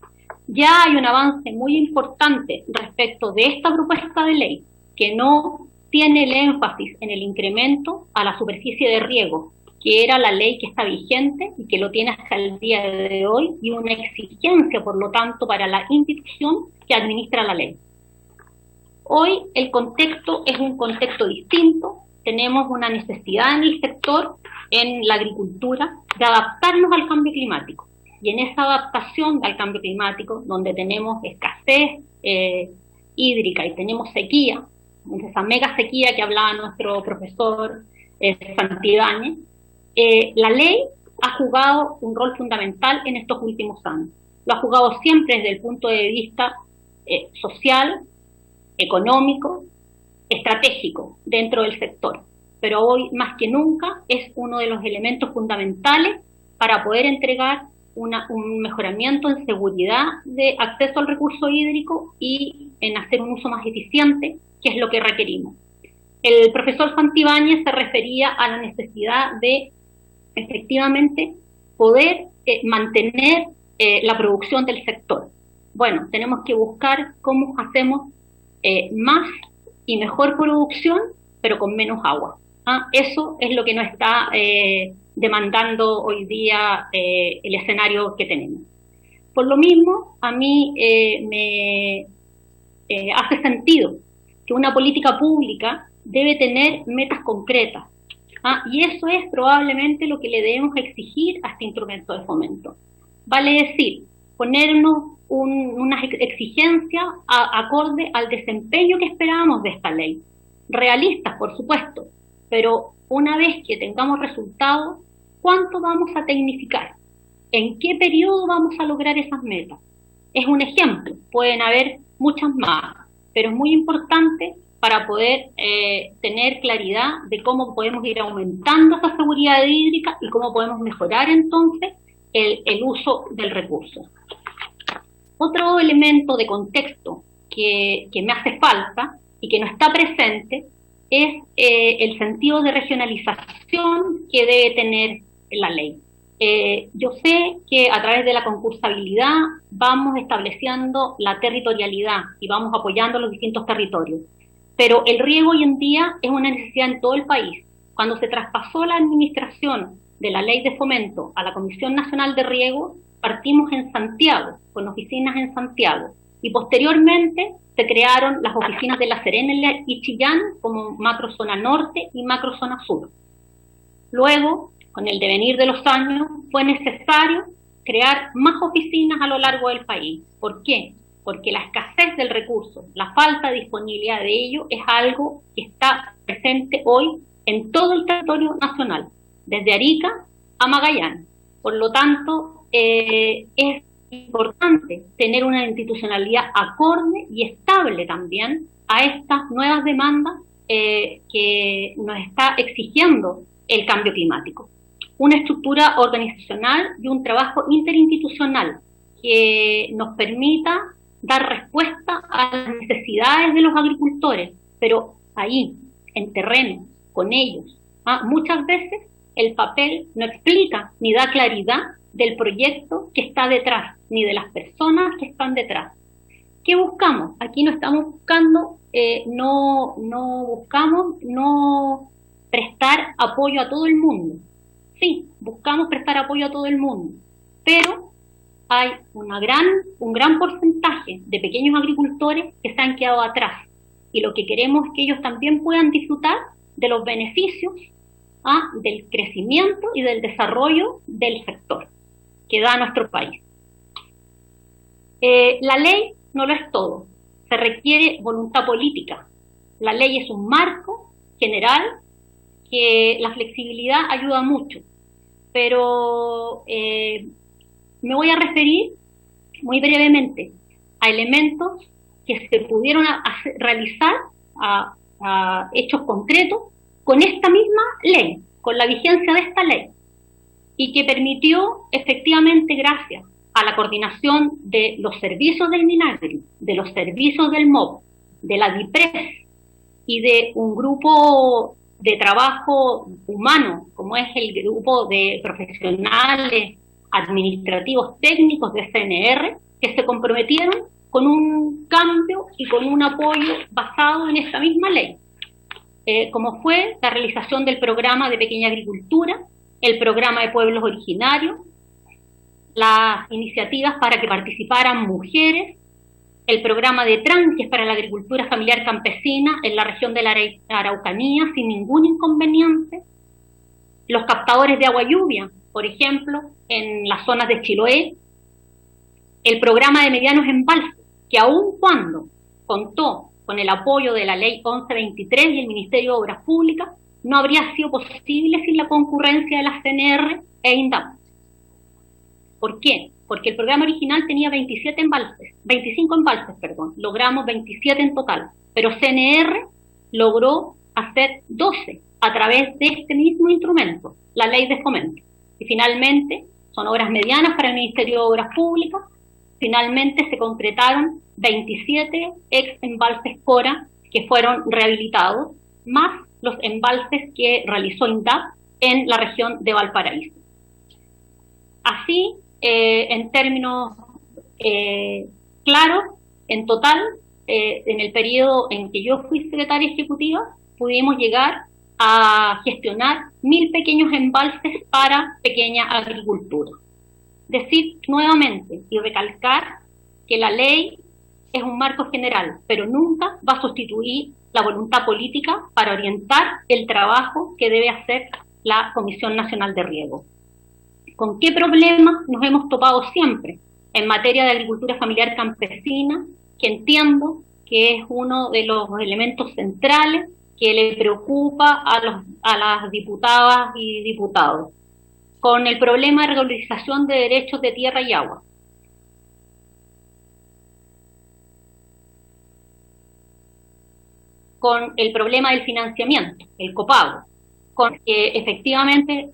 Ya hay un avance muy importante respecto de esta propuesta de ley, que no tiene el énfasis en el incremento a la superficie de riego, que era la ley que está vigente y que lo tiene hasta el día de hoy, y una exigencia, por lo tanto, para la institución que administra la ley. Hoy el contexto es un contexto distinto, tenemos una necesidad en el sector, en la agricultura, de adaptarnos al cambio climático. Y en esa adaptación al cambio climático, donde tenemos escasez hídrica y tenemos sequía, esa mega sequía que hablaba nuestro profesor Santibáñez, la ley ha jugado un rol fundamental en estos últimos años. Lo ha jugado siempre desde el punto de vista social, económico, estratégico dentro del sector. Pero hoy, más que nunca, es uno de los elementos fundamentales para poder entregar un mejoramiento en seguridad de acceso al recurso hídrico y en hacer un uso más eficiente, que es lo que requerimos. El profesor Santibáñez se refería a la necesidad de, efectivamente, poder mantener la producción del sector. Bueno, tenemos que buscar cómo hacemos más y mejor producción, pero con menos agua. Eso es lo que nos está demandando hoy día el escenario que tenemos. Por lo mismo, a mí me hace sentido que una política pública debe tener metas concretas. Y eso es probablemente lo que le debemos exigir a este instrumento de fomento. Vale decir, ponernos unas exigencias acorde al desempeño que esperábamos de esta ley. Realistas, por supuesto, pero una vez que tengamos resultados, ¿cuánto vamos a tecnificar? ¿En qué periodo vamos a lograr esas metas? Es un ejemplo, pueden haber muchas más, pero es muy importante para poder tener claridad de cómo podemos ir aumentando esa seguridad hídrica y cómo podemos mejorar entonces el uso del recurso. Otro elemento de contexto que me hace falta y que no está presente es el sentido de regionalización que debe tener la ley. Yo sé que a través de la concursabilidad vamos estableciendo la territorialidad y vamos apoyando los distintos territorios, pero el riego hoy en día es una necesidad en todo el país. Cuando se traspasó la administración de la ley de fomento a la Comisión Nacional de Riego, partimos en Santiago, con oficinas en Santiago, y posteriormente se crearon las oficinas de La Serena y Chillán como macrozona norte y macrozona sur. Luego, con el devenir de los años, fue necesario crear más oficinas a lo largo del país. ¿Por qué? Porque la escasez del recurso, la falta de disponibilidad de ello, es algo que está presente hoy en todo el territorio nacional, desde Arica a Magallanes. Por lo tanto, es importante tener una institucionalidad acorde y estable también a estas nuevas demandas que nos está exigiendo el cambio climático. Una estructura organizacional y un trabajo interinstitucional que nos permita dar respuesta a las necesidades de los agricultores, pero ahí, en terreno, con ellos. Muchas veces el papel no explica ni da claridad del proyecto que está detrás, ni de las personas que están detrás. ¿Qué buscamos? Aquí no estamos buscando, no buscamos no prestar apoyo a todo el mundo. Sí, buscamos prestar apoyo a todo el mundo, pero hay un gran porcentaje de pequeños agricultores que se han quedado atrás, y lo que queremos es que ellos también puedan disfrutar de los beneficios del crecimiento y del desarrollo del sector que da nuestro país. La ley no lo es todo, se requiere voluntad política. La ley es un marco general que la flexibilidad ayuda mucho, pero me voy a referir muy brevemente a elementos que se pudieron realizar, a hechos concretos, con esta misma ley, con la vigencia de esta ley, y que permitió efectivamente, gracias a la coordinación de los servicios del Minagri, de los servicios del MOP, de la DIPRES y de un grupo de trabajo humano, como es el grupo de profesionales administrativos técnicos de CNR, que se comprometieron con un cambio y con un apoyo basado en esta misma ley, como fue la realización del programa de pequeña agricultura, el programa de pueblos originarios, las iniciativas para que participaran mujeres, el programa de tranques para la agricultura familiar campesina en la región de la Araucanía sin ningún inconveniente, los captadores de agua lluvia, por ejemplo, en las zonas de Chiloé, el programa de medianos embalses, que aun cuando contó con el apoyo de la ley 1123 y el Ministerio de Obras Públicas, no habría sido posible sin la concurrencia de la CNR e INDAP. ¿Por qué? Porque el programa original tenía 25 embalses, logramos 27 en total, pero CNR logró hacer 12 a través de este mismo instrumento, la ley de fomento. Y finalmente, son obras medianas para el Ministerio de Obras Públicas, finalmente se concretaron 27 ex embalses CORA que fueron rehabilitados, más los embalses que realizó INDAP en la región de Valparaíso. Así, en términos claros, en total, en el periodo en que yo fui secretaria ejecutiva, pudimos llegar a gestionar 1.000 pequeños embalses para pequeña agricultura. Decir nuevamente y recalcar que la ley es un marco general, pero nunca va a sustituir la voluntad política para orientar el trabajo que debe hacer la Comisión Nacional de Riego. ¿Con qué problemas nos hemos topado siempre en materia de agricultura familiar campesina, que entiendo que es uno de los elementos centrales que le preocupa a las diputadas y diputados? Con el problema de regularización de derechos de tierra y agua. Con el problema del financiamiento, el copago, con que efectivamente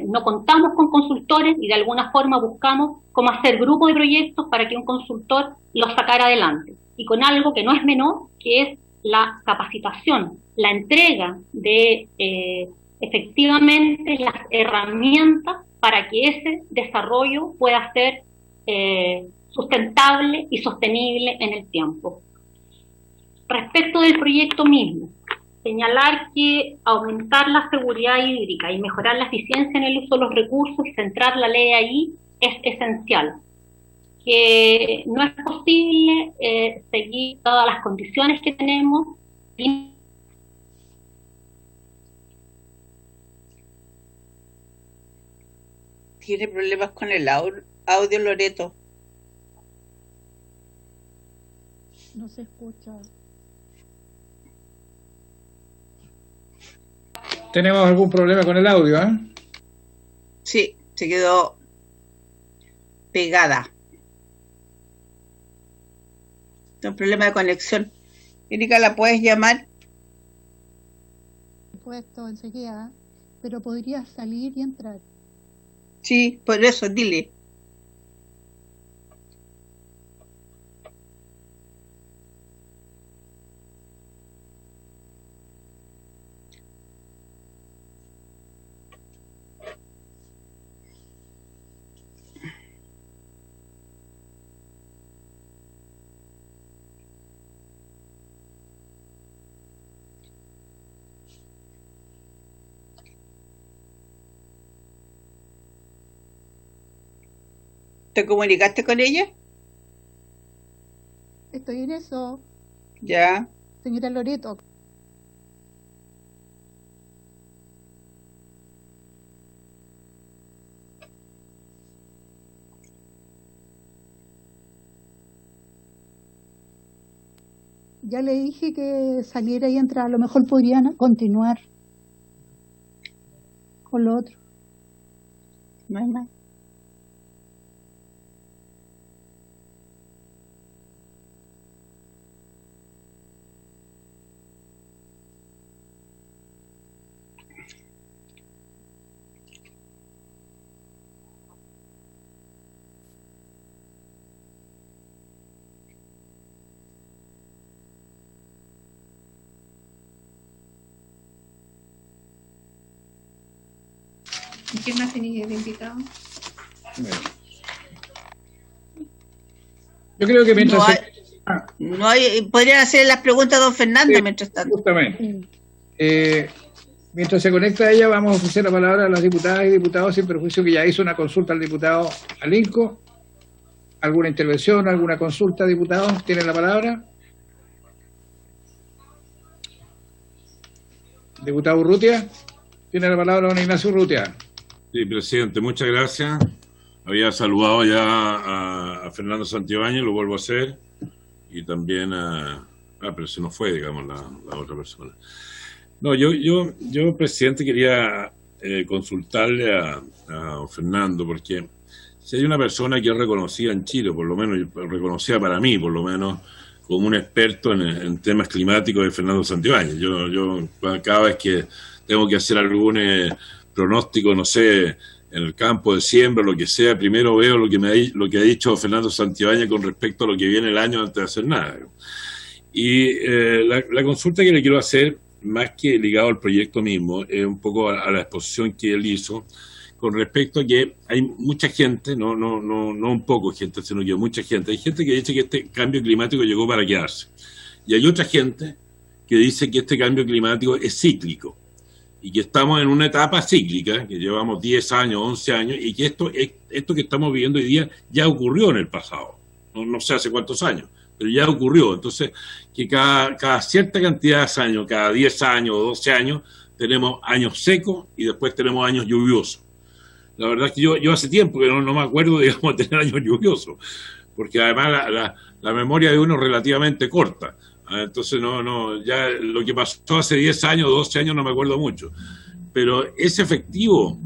no contamos con consultores y de alguna forma buscamos cómo hacer grupos de proyectos para que un consultor los sacara adelante. Y con algo que no es menor, que es la capacitación, la entrega de efectivamente las herramientas para que ese desarrollo pueda ser sustentable y sostenible en el tiempo. Respecto del proyecto mismo, señalar que aumentar la seguridad hídrica y mejorar la eficiencia en el uso de los recursos y centrar la ley ahí es esencial. Que no es posible seguir todas las condiciones que tenemos y tiene problemas con el audio, Loreto. No se escucha. Tenemos algún problema con el audio, ¿eh? Sí, se quedó pegada. Un problema de conexión. Erika, ¿la puedes llamar? Puesto enseguida, pero podría salir y entrar. Sí, por eso, dile. ¿Te comunicaste con ella? Estoy en eso, Ya. señora Loreto. Ya le dije que saliera y entrara. A lo mejor podrían continuar con lo otro. Mamá. ¿Quién más tenía de invitado? Bueno. Yo creo que mientras... No hay, podrían hacer las preguntas a don Fernando Sí, mientras tanto. justamente. Mientras se conecta ella, vamos a ofrecer la palabra a las diputadas y diputados, sin perjuicio que ya hizo una consulta al diputado Alinco. ¿Alguna intervención, alguna consulta, diputados? ¿Tienen la palabra? Diputado Urrutia, tiene la palabra don Ignacio Urrutia. Sí, presidente, muchas gracias. Había saludado ya a Fernando Santibáñez, lo vuelvo a hacer, y también pero se nos fue, digamos, la otra persona. No, yo presidente, quería consultarle a Fernando, porque si hay una persona que es reconocida en Chile, por lo menos, reconocida para mí, por lo menos, como un experto en temas climáticos, de Fernando Santibáñez. Yo cada vez que tengo que hacer algún pronóstico, no sé, en el campo de siembra, lo que sea, primero veo lo que ha dicho Fernando Santibáñez con respecto a lo que viene el año antes de hacer nada. Y la consulta que le quiero hacer, más que ligado al proyecto mismo, es un poco a la exposición que él hizo con respecto a que hay mucha gente, no un poco gente, sino que mucha gente. Hay gente que dice que este cambio climático llegó para quedarse. Y hay otra gente que dice que este cambio climático es cíclico y que estamos en una etapa cíclica, que llevamos 10 años, 11 años, y que esto que estamos viviendo hoy día ya ocurrió en el pasado. No sé hace cuántos años, pero ya ocurrió. Entonces, que cada cierta cantidad de años, cada 10 años o 12 años, tenemos años secos y después tenemos años lluviosos. La verdad es que yo hace tiempo que no me acuerdo, digamos, de tener años lluviosos, porque además la memoria de uno es relativamente corta. Entonces, ya lo que pasó hace 10 años, 12 años, no me acuerdo mucho. Pero ¿es efectivo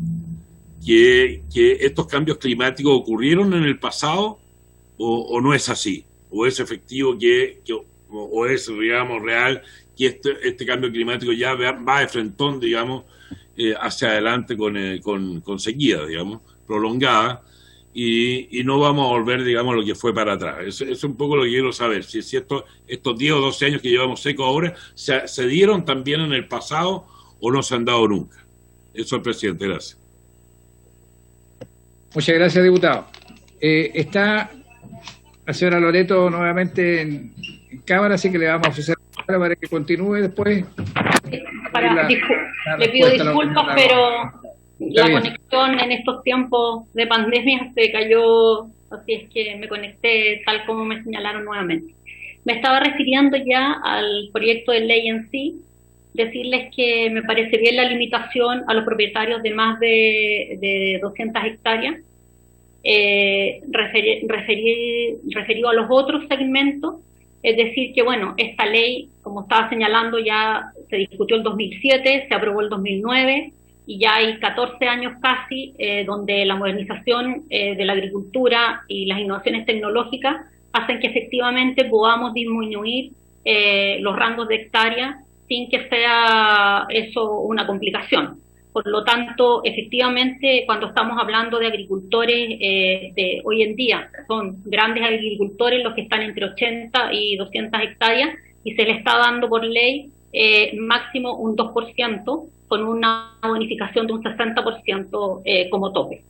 que estos cambios climáticos ocurrieron en el pasado o no es así? ¿O es efectivo o es, digamos, real que este cambio climático ya va de frentón, digamos, hacia adelante con sequía, digamos, prolongada, y no vamos a volver, digamos, a lo que fue para atrás? Eso es un poco lo que quiero saber, si estos 10 o 12 años que llevamos secos ahora se dieron también en el pasado o no se han dado nunca. Eso, presidente, gracias. Muchas gracias, diputado. Está la señora Loreto nuevamente en cámara, así que le vamos a ofrecer la palabra para que continúe después. Le pido disculpas, pero la conexión en estos tiempos de pandemia se cayó, así es que me conecté tal como me señalaron nuevamente. Me estaba refiriendo ya al proyecto de ley en sí, decirles que me parece bien la limitación a los propietarios de más de 200 hectáreas, referido a los otros segmentos. Es decir, que bueno, esta ley, como estaba señalando, ya se discutió el 2007, se aprobó el 2009, y ya hay 14 años casi donde la modernización de la agricultura y las innovaciones tecnológicas hacen que efectivamente podamos disminuir los rangos de hectáreas sin que sea eso una complicación. Por lo tanto, efectivamente, cuando estamos hablando de agricultores de hoy en día, son grandes agricultores los que están entre 80 y 200 hectáreas, y se les está dando por ley máximo un 2%, con una bonificación de un 60% como tope.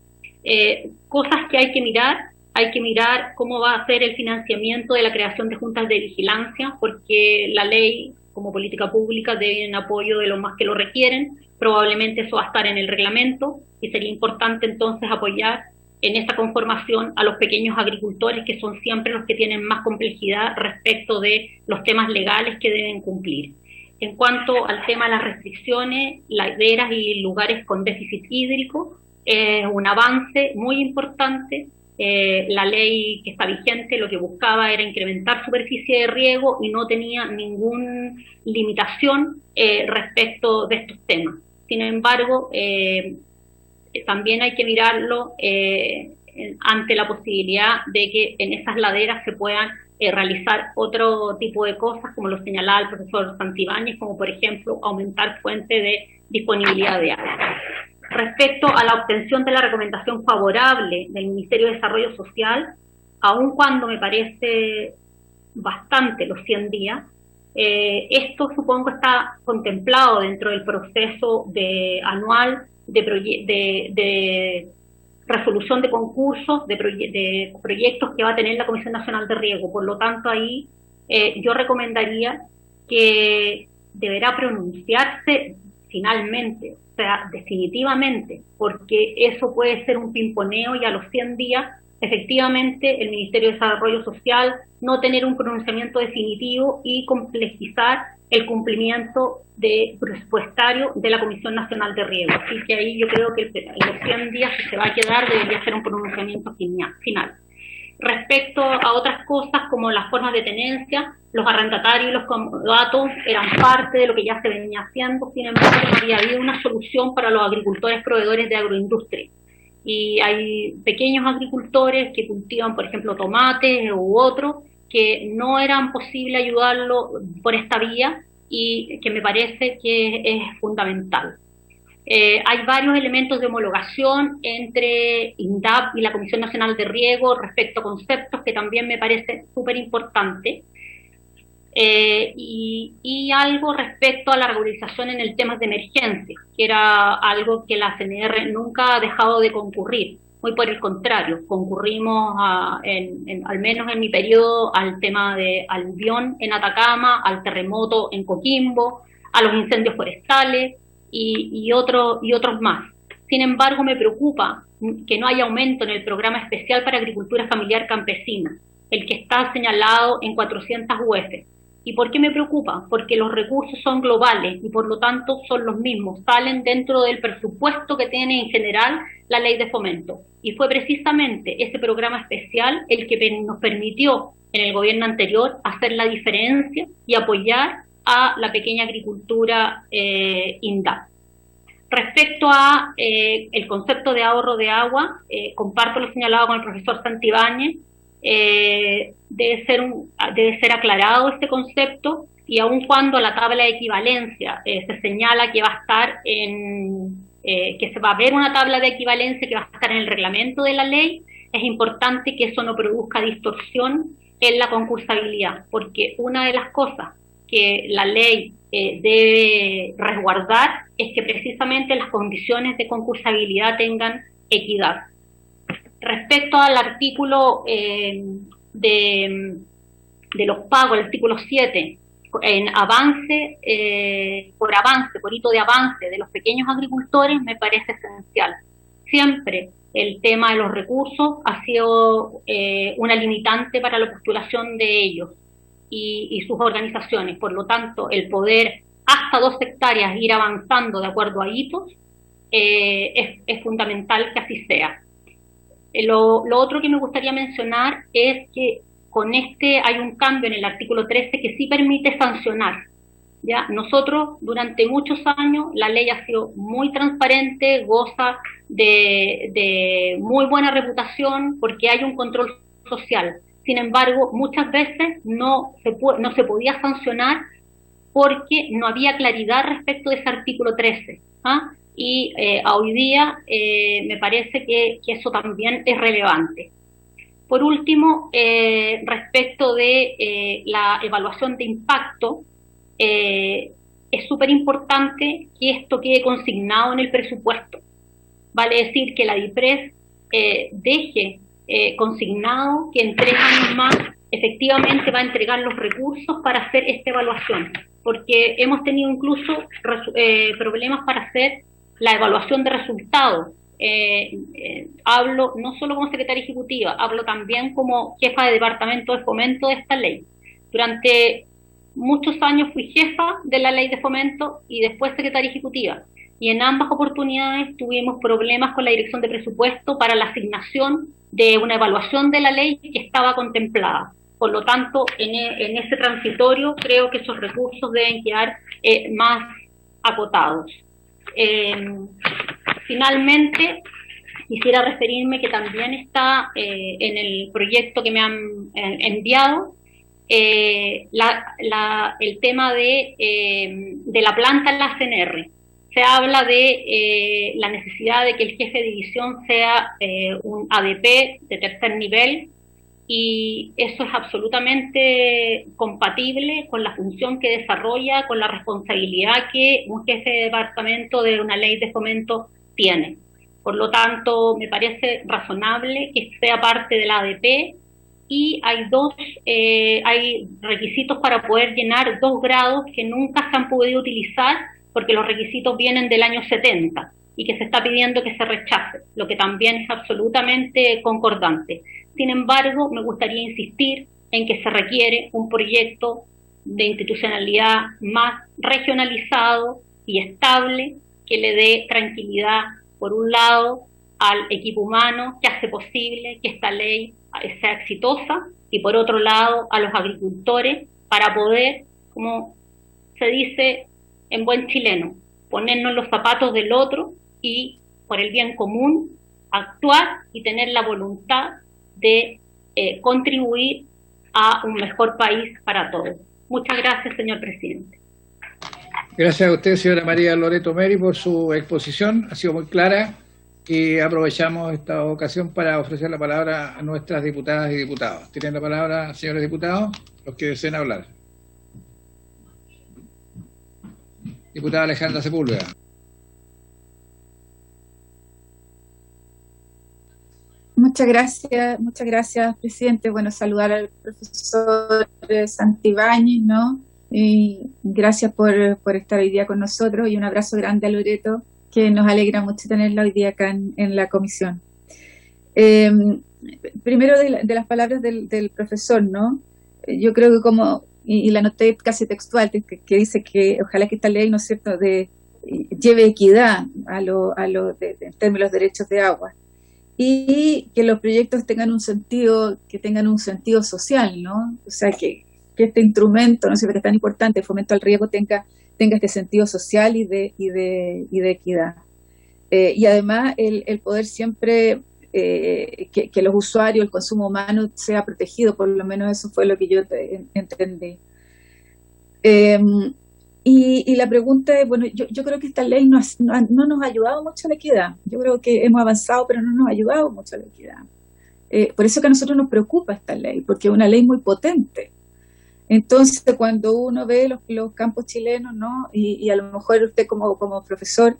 Cosas que hay que mirar cómo va a ser el financiamiento de la creación de juntas de vigilancia, porque la ley, como política pública, debe ir en apoyo de los más que lo requieren. Probablemente eso va a estar en el reglamento, y sería importante entonces apoyar en esta conformación a los pequeños agricultores, que son siempre los que tienen más complejidad respecto de los temas legales que deben cumplir. En cuanto al tema de las restricciones, laderas y lugares con déficit hídrico, es un avance muy importante. La ley que está vigente lo que buscaba era incrementar superficie de riego y no tenía ninguna limitación respecto de estos temas. Sin embargo, también hay que mirarlo ante la posibilidad de que en esas laderas se puedan realizar otro tipo de cosas, como lo señalaba el profesor Santibáñez, como por ejemplo aumentar fuentes de disponibilidad de agua. Respecto a la obtención de la recomendación favorable del Ministerio de Desarrollo Social, aun cuando me parece bastante los 100 días, esto supongo está contemplado dentro del proceso anual de resolución de concursos, de proyectos que va a tener la Comisión Nacional de Riego. Por lo tanto, ahí yo recomendaría que deberá pronunciarse finalmente, o sea, definitivamente, porque eso puede ser un pimponeo y a los 100 días, efectivamente, el Ministerio de Desarrollo Social no tener un pronunciamiento definitivo y complejizar el cumplimiento presupuestario de la Comisión Nacional de Riego. Así que ahí yo creo que en los 100 días que se va a quedar debería ser un pronunciamiento final. Respecto a otras cosas como las formas de tenencia, los arrendatarios y los comodatos eran parte de lo que ya se venía haciendo, sin embargo no había habido una solución para los agricultores proveedores de agroindustria. Y hay pequeños agricultores que cultivan, por ejemplo, tomates u otros, que no eran posible ayudarlo por esta vía y que me parece que es fundamental. Hay varios elementos de homologación entre INDAP y la Comisión Nacional de Riego respecto a conceptos que también me parece súper importante. Y algo respecto a la regularización en el tema de emergencia, que era algo que la CNR nunca ha dejado de concurrir. Muy por el contrario, concurrimos al menos en mi periodo al tema de aluvión en Atacama, al terremoto en Coquimbo, a los incendios forestales y otros más. Sin embargo, me preocupa que no haya aumento en el programa especial para agricultura familiar campesina, el que está señalado en 400 UF. ¿Y por qué me preocupa? Porque los recursos son globales y por lo tanto son los mismos, salen dentro del presupuesto que tiene en general la ley de fomento. Y fue precisamente ese programa especial el que nos permitió en el gobierno anterior hacer la diferencia y apoyar a la pequeña agricultura INDAP. Respecto a el concepto de ahorro de agua, comparto lo señalado con el profesor Santibáñez. Debe ser aclarado este concepto, y aun cuando la tabla de equivalencia se señala que va a estar que se va a ver una tabla de equivalencia que va a estar en el reglamento de la ley, es importante que eso no produzca distorsión en la concursabilidad, porque una de las cosas que la ley debe resguardar es que precisamente las condiciones de concursabilidad tengan equidad. Respecto al artículo de los pagos, el artículo 7, en avance, por hito de avance de los pequeños agricultores, me parece esencial. Siempre el tema de los recursos ha sido una limitante para la postulación de ellos y sus organizaciones. Por lo tanto, el poder hasta 2 hectáreas ir avanzando de acuerdo a hitos es fundamental que así sea. Lo otro que me gustaría mencionar es que con hay un cambio en el artículo 13 que sí permite sancionar. ¿Ya? Nosotros, durante muchos años, la ley ha sido muy transparente, goza de muy buena reputación porque hay un control social. Sin embargo, muchas veces no se podía sancionar porque no había claridad respecto de ese artículo 13. Y hoy día me parece que eso también es relevante. Por último, respecto de la evaluación de impacto, es súper importante que esto quede consignado en el presupuesto. Vale decir que la DIPRES deje consignado que en 3 años más efectivamente va a entregar los recursos para hacer esta evaluación, porque hemos tenido incluso problemas para hacer la evaluación de resultados, hablo no solo como secretaria ejecutiva, hablo también como jefa de departamento de fomento de esta ley. Durante muchos años fui jefa de la ley de fomento y después secretaria ejecutiva. Y en ambas oportunidades tuvimos problemas con la dirección de presupuesto para la asignación de una evaluación de la ley que estaba contemplada. Por lo tanto, en ese transitorio creo que esos recursos deben quedar más acotados. Finalmente, quisiera referirme que también está en el proyecto que me han enviado el tema de la planta en la CNR. Se habla de la necesidad de que el jefe de división sea un ADP de tercer nivel, y eso es absolutamente compatible con la función que desarrolla, con la responsabilidad que un jefe de departamento de una ley de fomento tiene. Por lo tanto, me parece razonable que sea parte de la ADP, y hay requisitos para poder llenar 2 grados que nunca se han podido utilizar porque los requisitos vienen del año 70 y que se está pidiendo que se rechace, lo que también es absolutamente concordante. Sin embargo, me gustaría insistir en que se requiere un proyecto de institucionalidad más regionalizado y estable, que le dé tranquilidad, por un lado, al equipo humano, que hace posible que esta ley sea exitosa, y por otro lado, a los agricultores, para poder, como se dice en buen chileno, ponernos los zapatos del otro y, por el bien común, actuar y tener la voluntad de contribuir a un mejor país para todos. Muchas gracias, señor presidente. Gracias a usted, señora María Loreto Meri, por su exposición. Ha sido muy clara, y aprovechamos esta ocasión para ofrecer la palabra a nuestras diputadas y diputados. Tienen la palabra, señores diputados, los que deseen hablar. Diputada Alejandra Sepúlveda. Muchas gracias, presidente. Bueno, saludar al profesor Santibáñez, ¿no? Y gracias por estar hoy día con nosotros, y un abrazo grande a Loreto, que nos alegra mucho tenerla hoy día acá en la comisión. Primero de las palabras del profesor, ¿no? Yo creo que y la noté casi textual, que dice que ojalá que esta ley, ¿no es cierto?, lleve equidad en términos de los derechos de agua, y que los proyectos tengan un sentido social, ¿no? O sea, que este instrumento, no sé, que es tan importante, el fomento al riego, tenga este sentido social y de equidad. Y además el poder siempre que los usuarios, el consumo humano sea protegido, por lo menos eso fue lo que yo entendí. Y la pregunta es, bueno, yo creo que esta ley no nos ha ayudado mucho a la equidad. Yo creo que hemos avanzado, pero no nos ha ayudado mucho a la equidad. Por eso que a nosotros nos preocupa esta ley, porque es una ley muy potente. Entonces, cuando uno ve los campos chilenos, ¿no? Y a lo mejor usted como profesor,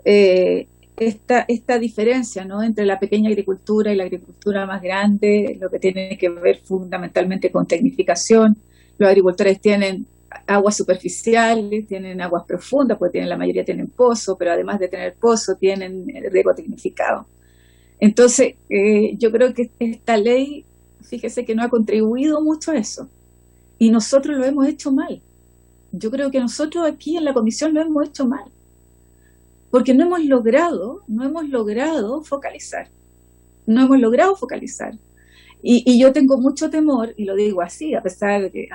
esta diferencia, ¿no?, entre la pequeña agricultura y la agricultura más grande, lo que tiene que ver fundamentalmente con tecnificación. Los agricultores tienen aguas superficiales, tienen aguas profundas, porque la mayoría tienen pozo, pero además de tener pozo, tienen riego tecnificado. Entonces, yo creo que esta ley, fíjese que no ha contribuido mucho a eso. Y nosotros lo hemos hecho mal. Yo creo que nosotros aquí en la comisión lo hemos hecho mal. Porque no hemos logrado focalizar. No hemos logrado focalizar. Y yo tengo mucho temor, y lo digo así, a pesar de que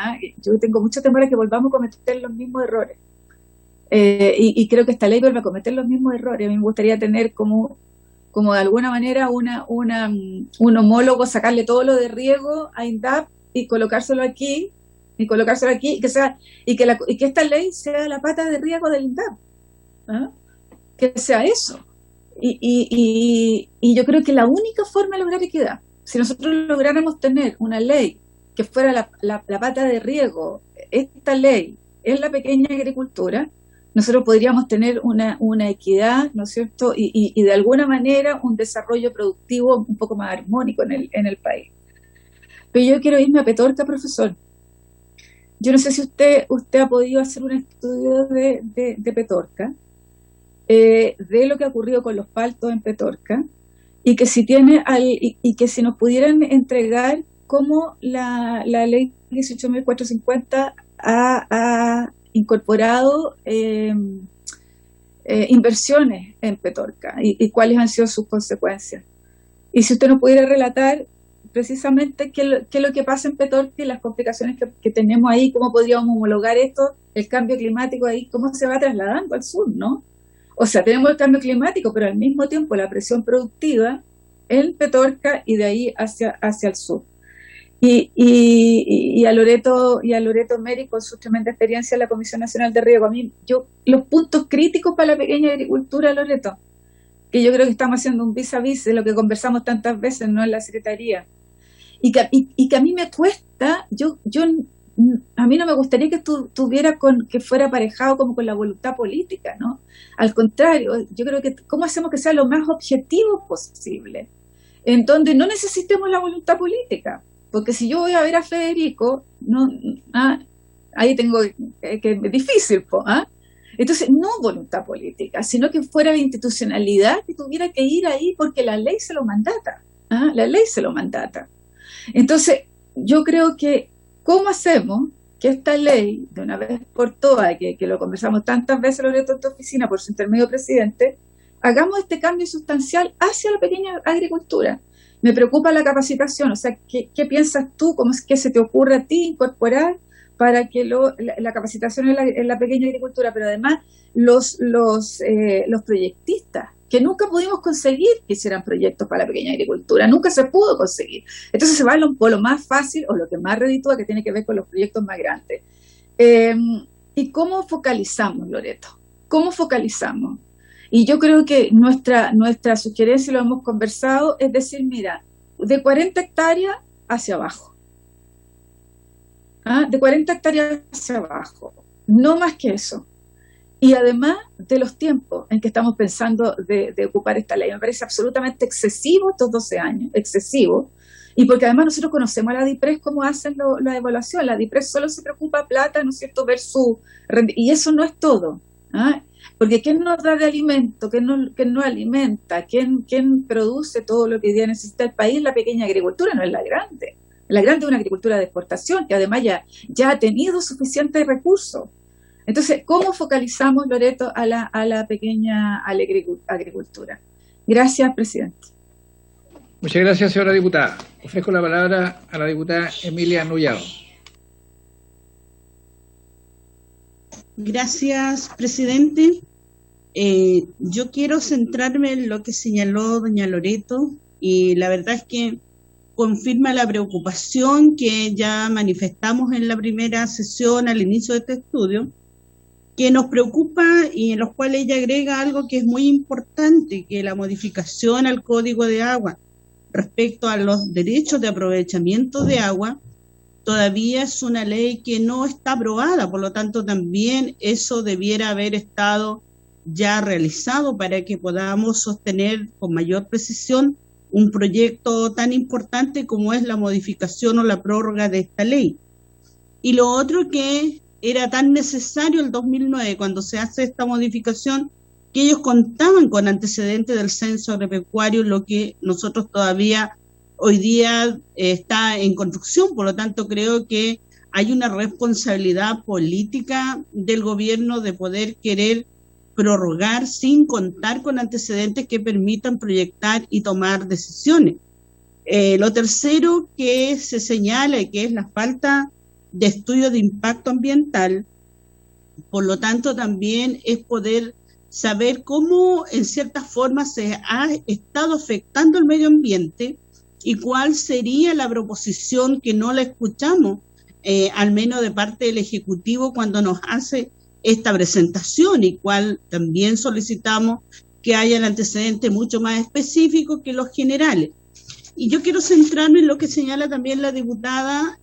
yo tengo mucho temor a que volvamos a cometer los mismos errores. Y creo que esta ley vuelve a cometer los mismos errores. A mí me gustaría tener como de alguna manera un homólogo, sacarle todo lo de riego a INDAP y colocárselo aquí, y que esta ley sea la pata de riego del INDAP. Que sea eso. Y yo creo que la única forma de lograr equidad, si nosotros lográramos tener una ley que fuera la pata de riego, esta ley en la pequeña agricultura, nosotros podríamos tener una equidad, ¿no es cierto?, y de alguna manera un desarrollo productivo un poco más armónico en el país. Pero yo quiero irme a Petorca, profesor. Yo no sé si usted ha podido hacer un estudio de Petorca, de lo que ha ocurrido con los paltos en Petorca, y que si tiene y que si nos pudieran entregar cómo la ley 18.450 ha incorporado inversiones en Petorca y cuáles han sido sus consecuencias. Y si usted nos pudiera relatar precisamente qué es lo que pasa en Petorca y las complicaciones que tenemos ahí, cómo podríamos homologar esto, el cambio climático ahí, cómo se va trasladando al sur, ¿no? O sea, tenemos el cambio climático, pero al mismo tiempo la presión productiva en Petorca y de ahí hacia el sur. Y a Loreto Meri, con su tremenda experiencia en la Comisión Nacional de Riego, los puntos críticos para la pequeña agricultura, Loreto, que yo creo que estamos haciendo un vis a vis de lo que conversamos tantas veces, ¿no?, en la Secretaría, y que a mí me cuesta, a mí no me gustaría que tuviera que fuera aparejado como con la voluntad política, ¿no? Al contrario, yo creo que cómo hacemos que sea lo más objetivo posible, en donde no necesitemos la voluntad política, porque si yo voy a ver a Federico, ahí tengo que es difícil, entonces no voluntad política, sino que fuera la institucionalidad que tuviera que ir ahí porque la ley se lo mandata, la ley se lo mandata. Entonces yo creo que ¿cómo hacemos que esta ley, de una vez por todas, que lo conversamos tantas veces Loreto en tu oficina por su intermedio presidente, hagamos este cambio sustancial hacia la pequeña agricultura? Me preocupa la capacitación, o sea, ¿qué piensas tú? ¿Cómo es que se te ocurre a ti incorporar para que la capacitación en la pequeña agricultura, pero además los proyectistas, que nunca pudimos conseguir que hicieran proyectos para la pequeña agricultura, nunca se pudo conseguir? Entonces se va por lo más fácil o lo que más reditúa, que tiene que ver con los proyectos más grandes. ¿Y cómo focalizamos, Loreto? ¿Cómo focalizamos? Y yo creo que nuestra sugerencia, lo hemos conversado, es decir, mira, de 40 hectáreas hacia abajo. De 40 hectáreas hacia abajo. No más que eso. Y además de los tiempos en que estamos pensando de ocupar esta ley. Me parece absolutamente excesivo estos 12 años, excesivo. Y porque además nosotros conocemos a la DIPRES cómo hacen la evaluación. La DIPRES solo se preocupa plata, ¿no es cierto?, versus y eso no es todo. Porque ¿quién nos da de alimento? ¿Quién nos alimenta? ¿Quién produce todo lo que hoy día necesita el país? La pequeña agricultura, no es la grande. La grande es una agricultura de exportación que además ya ha tenido suficientes recursos. Entonces, ¿cómo focalizamos, Loreto, a la pequeña agricultura? Gracias, presidente. Muchas gracias, señora diputada. Ofrezco la palabra a la diputada Emilia Nullado. Gracias, presidente. Yo quiero centrarme en lo que señaló doña Loreto, y la verdad es que confirma la preocupación que ya manifestamos en la primera sesión al inicio de este estudio, que nos preocupa y en los cuales ella agrega algo que es muy importante, que la modificación al Código de Agua respecto a los derechos de aprovechamiento de agua todavía es una ley que no está aprobada, por lo tanto también eso debiera haber estado ya realizado para que podamos sostener con mayor precisión un proyecto tan importante como es la modificación o la prórroga de esta ley. Y lo otro, que era tan necesario el 2009 cuando se hace esta modificación, que ellos contaban con antecedentes del censo agropecuario, lo que nosotros todavía hoy día está en construcción. Por lo tanto, creo que hay una responsabilidad política del gobierno de poder querer prorrogar sin contar con antecedentes que permitan proyectar y tomar decisiones. Lo tercero que se señala, y que es la falta de estudio de impacto ambiental, por lo tanto también es poder saber cómo en ciertas formas se ha estado afectando el medio ambiente y cuál sería la proposición, que no la escuchamos, al menos de parte del Ejecutivo cuando nos hace esta presentación, y cuál también solicitamos que haya el antecedente mucho más específico que los generales. Y yo quiero centrarme en lo que señala también la diputada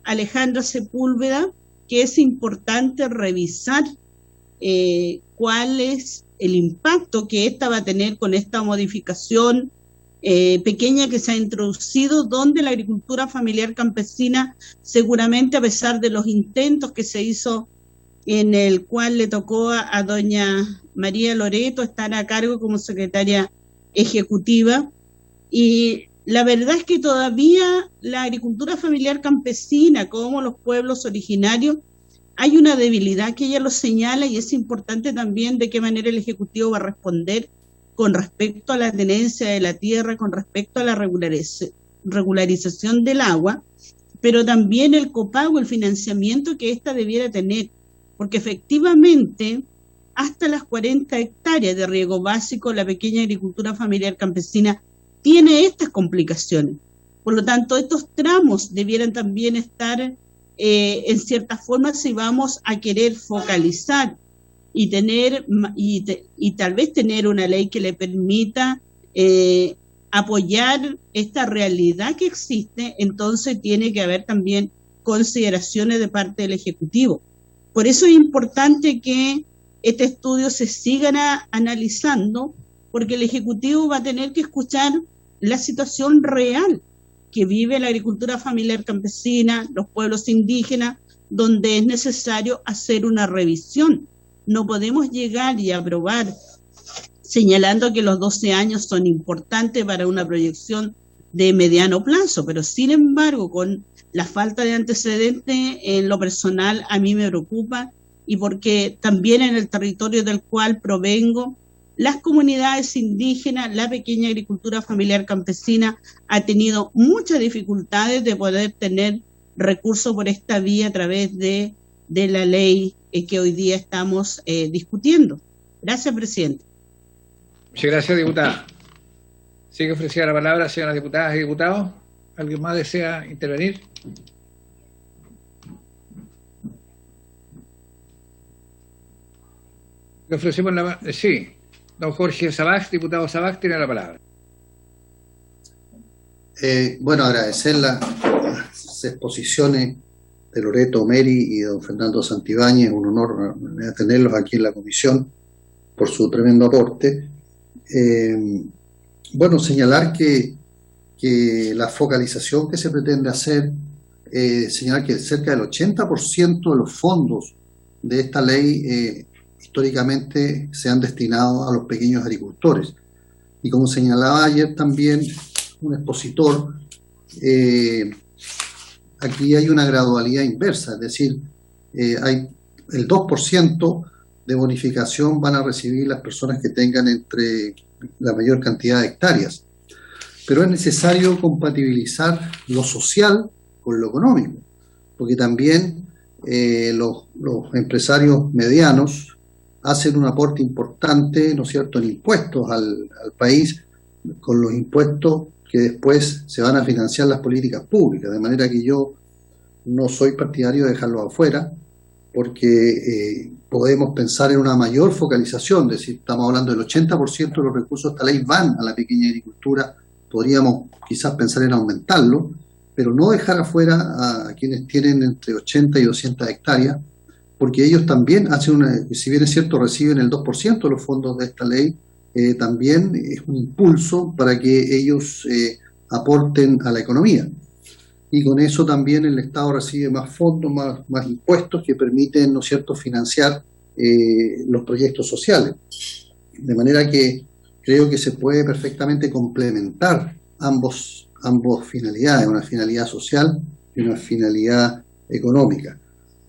Alejandra Sepúlveda, que es importante revisar cuál es el impacto que esta va a tener con esta modificación pequeña que se ha introducido, donde la agricultura familiar campesina seguramente, a pesar de los intentos que se hizo en el cual le tocó a doña María Loreto estar a cargo como secretaria ejecutiva. Y la verdad es que todavía la agricultura familiar campesina, como los pueblos originarios, hay una debilidad que ella lo señala, y es importante también de qué manera el Ejecutivo va a responder con respecto a la tenencia de la tierra, con respecto a la regularización del agua, pero también el copago, el financiamiento que ésta debiera tener, porque efectivamente hasta las 40 hectáreas de riego básico la pequeña agricultura familiar campesina tiene estas complicaciones. Por lo tanto, estos tramos debieran también estar en cierta forma, si vamos a querer focalizar y tener y tal vez tener una ley que le permita apoyar esta realidad que existe, entonces tiene que haber también consideraciones de parte del Ejecutivo. Por eso es importante que este estudio se siga analizando, porque el Ejecutivo va a tener que escuchar la situación real que vive la agricultura familiar campesina, los pueblos indígenas, donde es necesario hacer una revisión. No podemos llegar y aprobar señalando que los 12 años son importantes para una proyección de mediano plazo, pero sin embargo, con la falta de antecedentes, en lo personal a mí me preocupa, y porque también en el territorio del cual provengo, las comunidades indígenas, la pequeña agricultura familiar campesina ha tenido muchas dificultades de poder tener recursos por esta vía a través de la ley que hoy día estamos discutiendo. Gracias, presidente. Muchas gracias, diputada. Sigue ofrecida la palabra, señoras diputadas y diputados. ¿Alguien más desea intervenir? Le ofrecemos la... Sí. Don Jorge Sabac, diputado Sabac, tiene la palabra. Bueno, agradecer las exposiciones de Loreto Meri y don Fernando Santibáñez, un honor tenerlos aquí en la comisión por su tremendo aporte. Bueno, señalar que la focalización que se pretende hacer, señalar que cerca del 80% de los fondos de esta ley históricamente se han destinado a los pequeños agricultores. Y como señalaba ayer también un expositor, aquí hay una gradualidad inversa, es decir, hay el 2% de bonificación van a recibir las personas que tengan entre la mayor cantidad de hectáreas. Pero es necesario compatibilizar lo social con lo económico, porque también los empresarios medianos hacen un aporte importante, ¿no es cierto?, en impuestos al país, con los impuestos que después se van a financiar las políticas públicas, de manera que yo no soy partidario de dejarlo afuera, porque podemos pensar en una mayor focalización, es decir, estamos hablando del 80% de los recursos de esta ley van a la pequeña agricultura, podríamos quizás pensar en aumentarlo, pero no dejar afuera a quienes tienen entre 80 y 200 hectáreas, porque ellos también hacen si bien es cierto, reciben el 2% de los fondos de esta ley, también es un impulso para que ellos aporten a la economía. Y con eso también el Estado recibe más fondos, más impuestos que permiten, ¿no es cierto?, financiar los proyectos sociales. De manera que creo que se puede perfectamente complementar ambos finalidades, una finalidad social y una finalidad económica.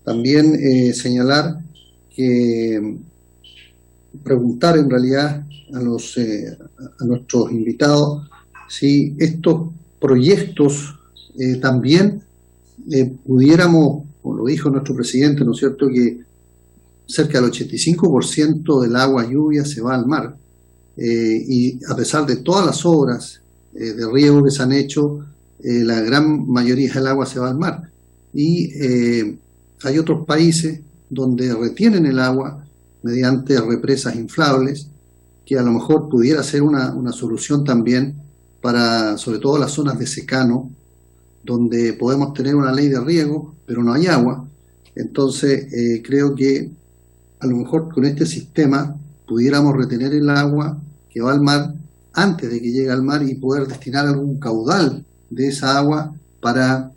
También señalar que preguntar en realidad a nuestros invitados si estos proyectos también pudiéramos, como lo dijo nuestro presidente, ¿no es cierto?, que cerca del 85% del agua lluvia se va al mar, y a pesar de todas las obras de riego que se han hecho, la gran mayoría del agua se va al mar. Y hay otros países donde retienen el agua mediante represas inflables, que a lo mejor pudiera ser una solución también para, sobre todo, las zonas de secano, donde podemos tener una ley de riego, pero no hay agua. Entonces, creo que a lo mejor con este sistema pudiéramos retener el agua que va al mar antes de que llegue al mar y poder destinar algún caudal de esa agua para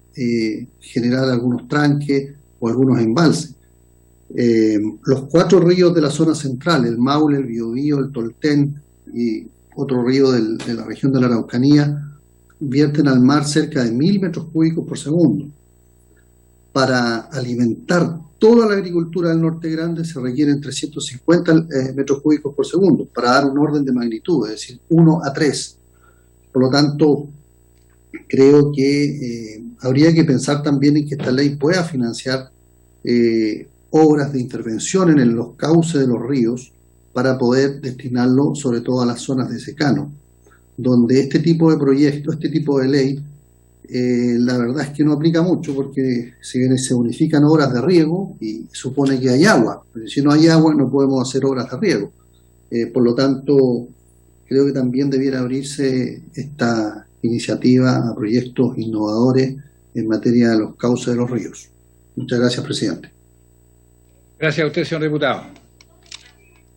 generar algunos tranques o algunos embalses. Los 4 ríos de la zona central, el Maule, el Biobío, el Tolten y otro río de la región de la Araucanía, vierten al mar cerca de 1.000 metros cúbicos por segundo. Para alimentar toda la agricultura del Norte Grande se requieren 350 metros cúbicos por segundo, para dar un orden de magnitud, es decir, 1 a 3. Por lo tanto, creo que habría que pensar también en que esta ley pueda financiar obras de intervención en los cauces de los ríos para poder destinarlo sobre todo a las zonas de secano, donde este tipo de proyecto, este tipo de ley, la verdad es que no aplica mucho, porque si bien se unifican obras de riego y supone que hay agua, pero si no hay agua no podemos hacer obras de riego. Por lo tanto, creo que también debiera abrirse esta iniciativa a proyectos innovadores en materia de los cauces de los ríos. Muchas gracias, presidente. Gracias a usted, señor diputado.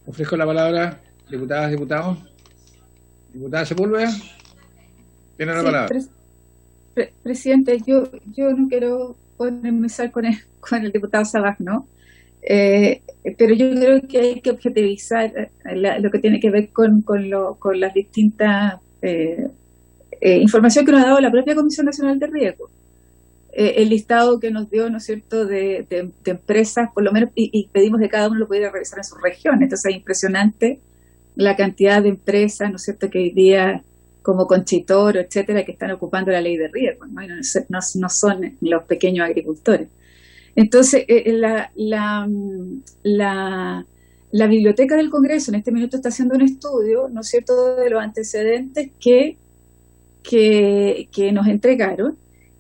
Ofrezco la palabra, diputadas, diputados. Diputada Sepúlveda, tiene la palabra. Presidente, yo no quiero ponerme con el diputado Sabaj, ¿no? Pero yo creo que hay que objetivizar lo que tiene que ver con las distintas información que nos ha dado la propia Comisión Nacional de Riesgo. El listado que nos dio, ¿no es cierto?, de empresas, por lo menos, y pedimos que cada uno lo pudiera realizar en su región. Entonces es impresionante la cantidad de empresas, ¿no es cierto?, que hoy día, como Conchitoro, etcétera, que están ocupando la ley de riesgo, ¿no? Y no son los pequeños agricultores. Entonces, la Biblioteca del Congreso en este minuto está haciendo un estudio, ¿no es cierto?, de los antecedentes que nos entregaron,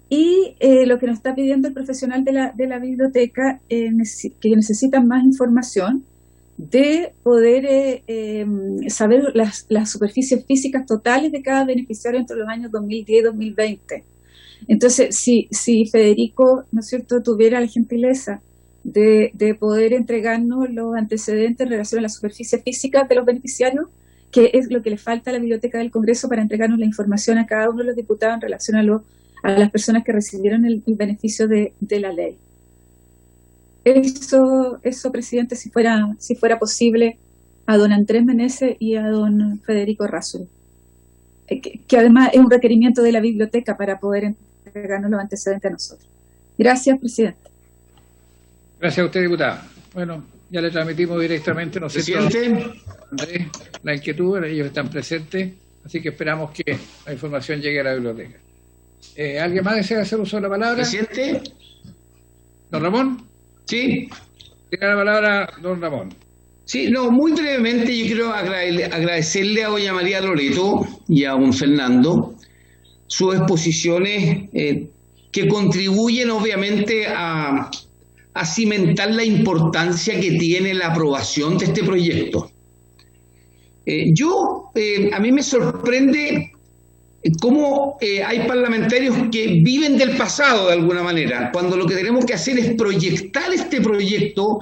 y lo que nos está pidiendo el profesional de la biblioteca, que necesitan más información de poder saber las superficies físicas totales de cada beneficiario entre los años 2010 y 2020. Entonces, si Federico, ¿no es cierto?, tuviera la gentileza de poder entregarnos los antecedentes en relación a las superficies físicas de los beneficiarios, que es lo que le falta a la Biblioteca del Congreso para entregarnos la información a cada uno de los diputados en relación a las personas que recibieron el beneficio de la ley. Eso, presidente, si fuera posible, a don Andrés Meneses y a don Federico Errázuriz, que además es un requerimiento de la biblioteca para poder entregarnos los antecedentes a nosotros. Gracias, presidente. Gracias a usted, diputada. Bueno, ya le transmitimos directamente, ¿no es cierto?, Andrés, la inquietud, ellos están presentes, así que esperamos que la información llegue a la biblioteca. ¿Alguien más desea hacer uso de la palabra? Presidente. ¿Don Ramón? Sí. Tiene la palabra don Ramón. Sí, no, muy brevemente yo quiero agradecerle a doña María Loreto y a don Fernando sus exposiciones que contribuyen obviamente a cimentar la importancia que tiene la aprobación de este proyecto. A mí me sorprende cómo hay parlamentarios que viven del pasado de alguna manera, cuando lo que tenemos que hacer es proyectar este proyecto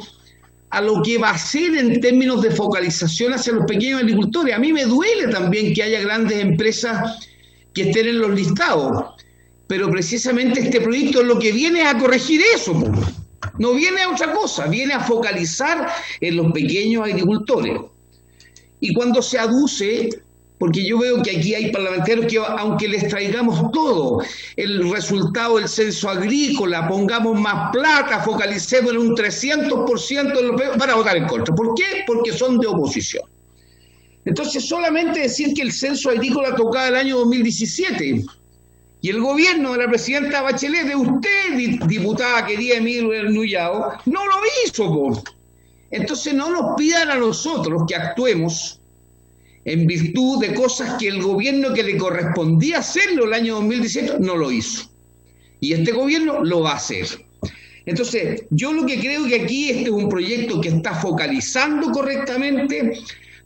a lo que va a ser en términos de focalización hacia los pequeños agricultores. A mí me duele también que haya grandes empresas que estén en los listados, pero precisamente este proyecto lo que viene es a corregir eso, no viene a otra cosa, viene a focalizar en los pequeños agricultores. Y cuando se aduce, porque yo veo que aquí hay parlamentarios que, aunque les traigamos todo, el resultado del censo agrícola, pongamos más plata, focalicemos en un 300% de los pequeños, van a votar en contra. ¿Por qué? Porque son de oposición. Entonces, solamente decir que el censo agrícola tocaba el año 2017, y el gobierno de la presidenta Bachelet, de usted, diputada querida Emilio Nullao, no lo hizo. Entonces, no nos pidan a nosotros que actuemos en virtud de cosas que el gobierno que le correspondía hacerlo el año 2017 no lo hizo. Y este gobierno lo va a hacer. Entonces, yo lo que creo que aquí este es un proyecto que está focalizando correctamente.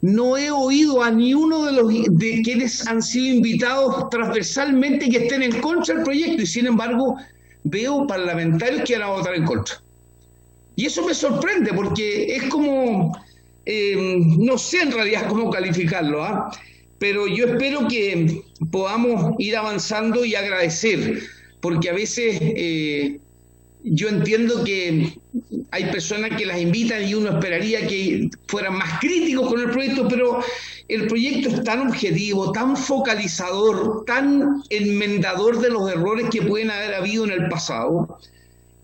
No he oído a ni uno de quienes han sido invitados transversalmente que estén en contra del proyecto, y sin embargo veo parlamentarios que van a votar en contra. Y eso me sorprende, porque es como... no sé en realidad cómo calificarlo, pero yo espero que podamos ir avanzando y agradecer, porque a veces yo entiendo que hay personas que las invitan y uno esperaría que fueran más críticos con el proyecto, pero el proyecto es tan objetivo, tan focalizador, tan enmendador de los errores que pueden haber habido en el pasado,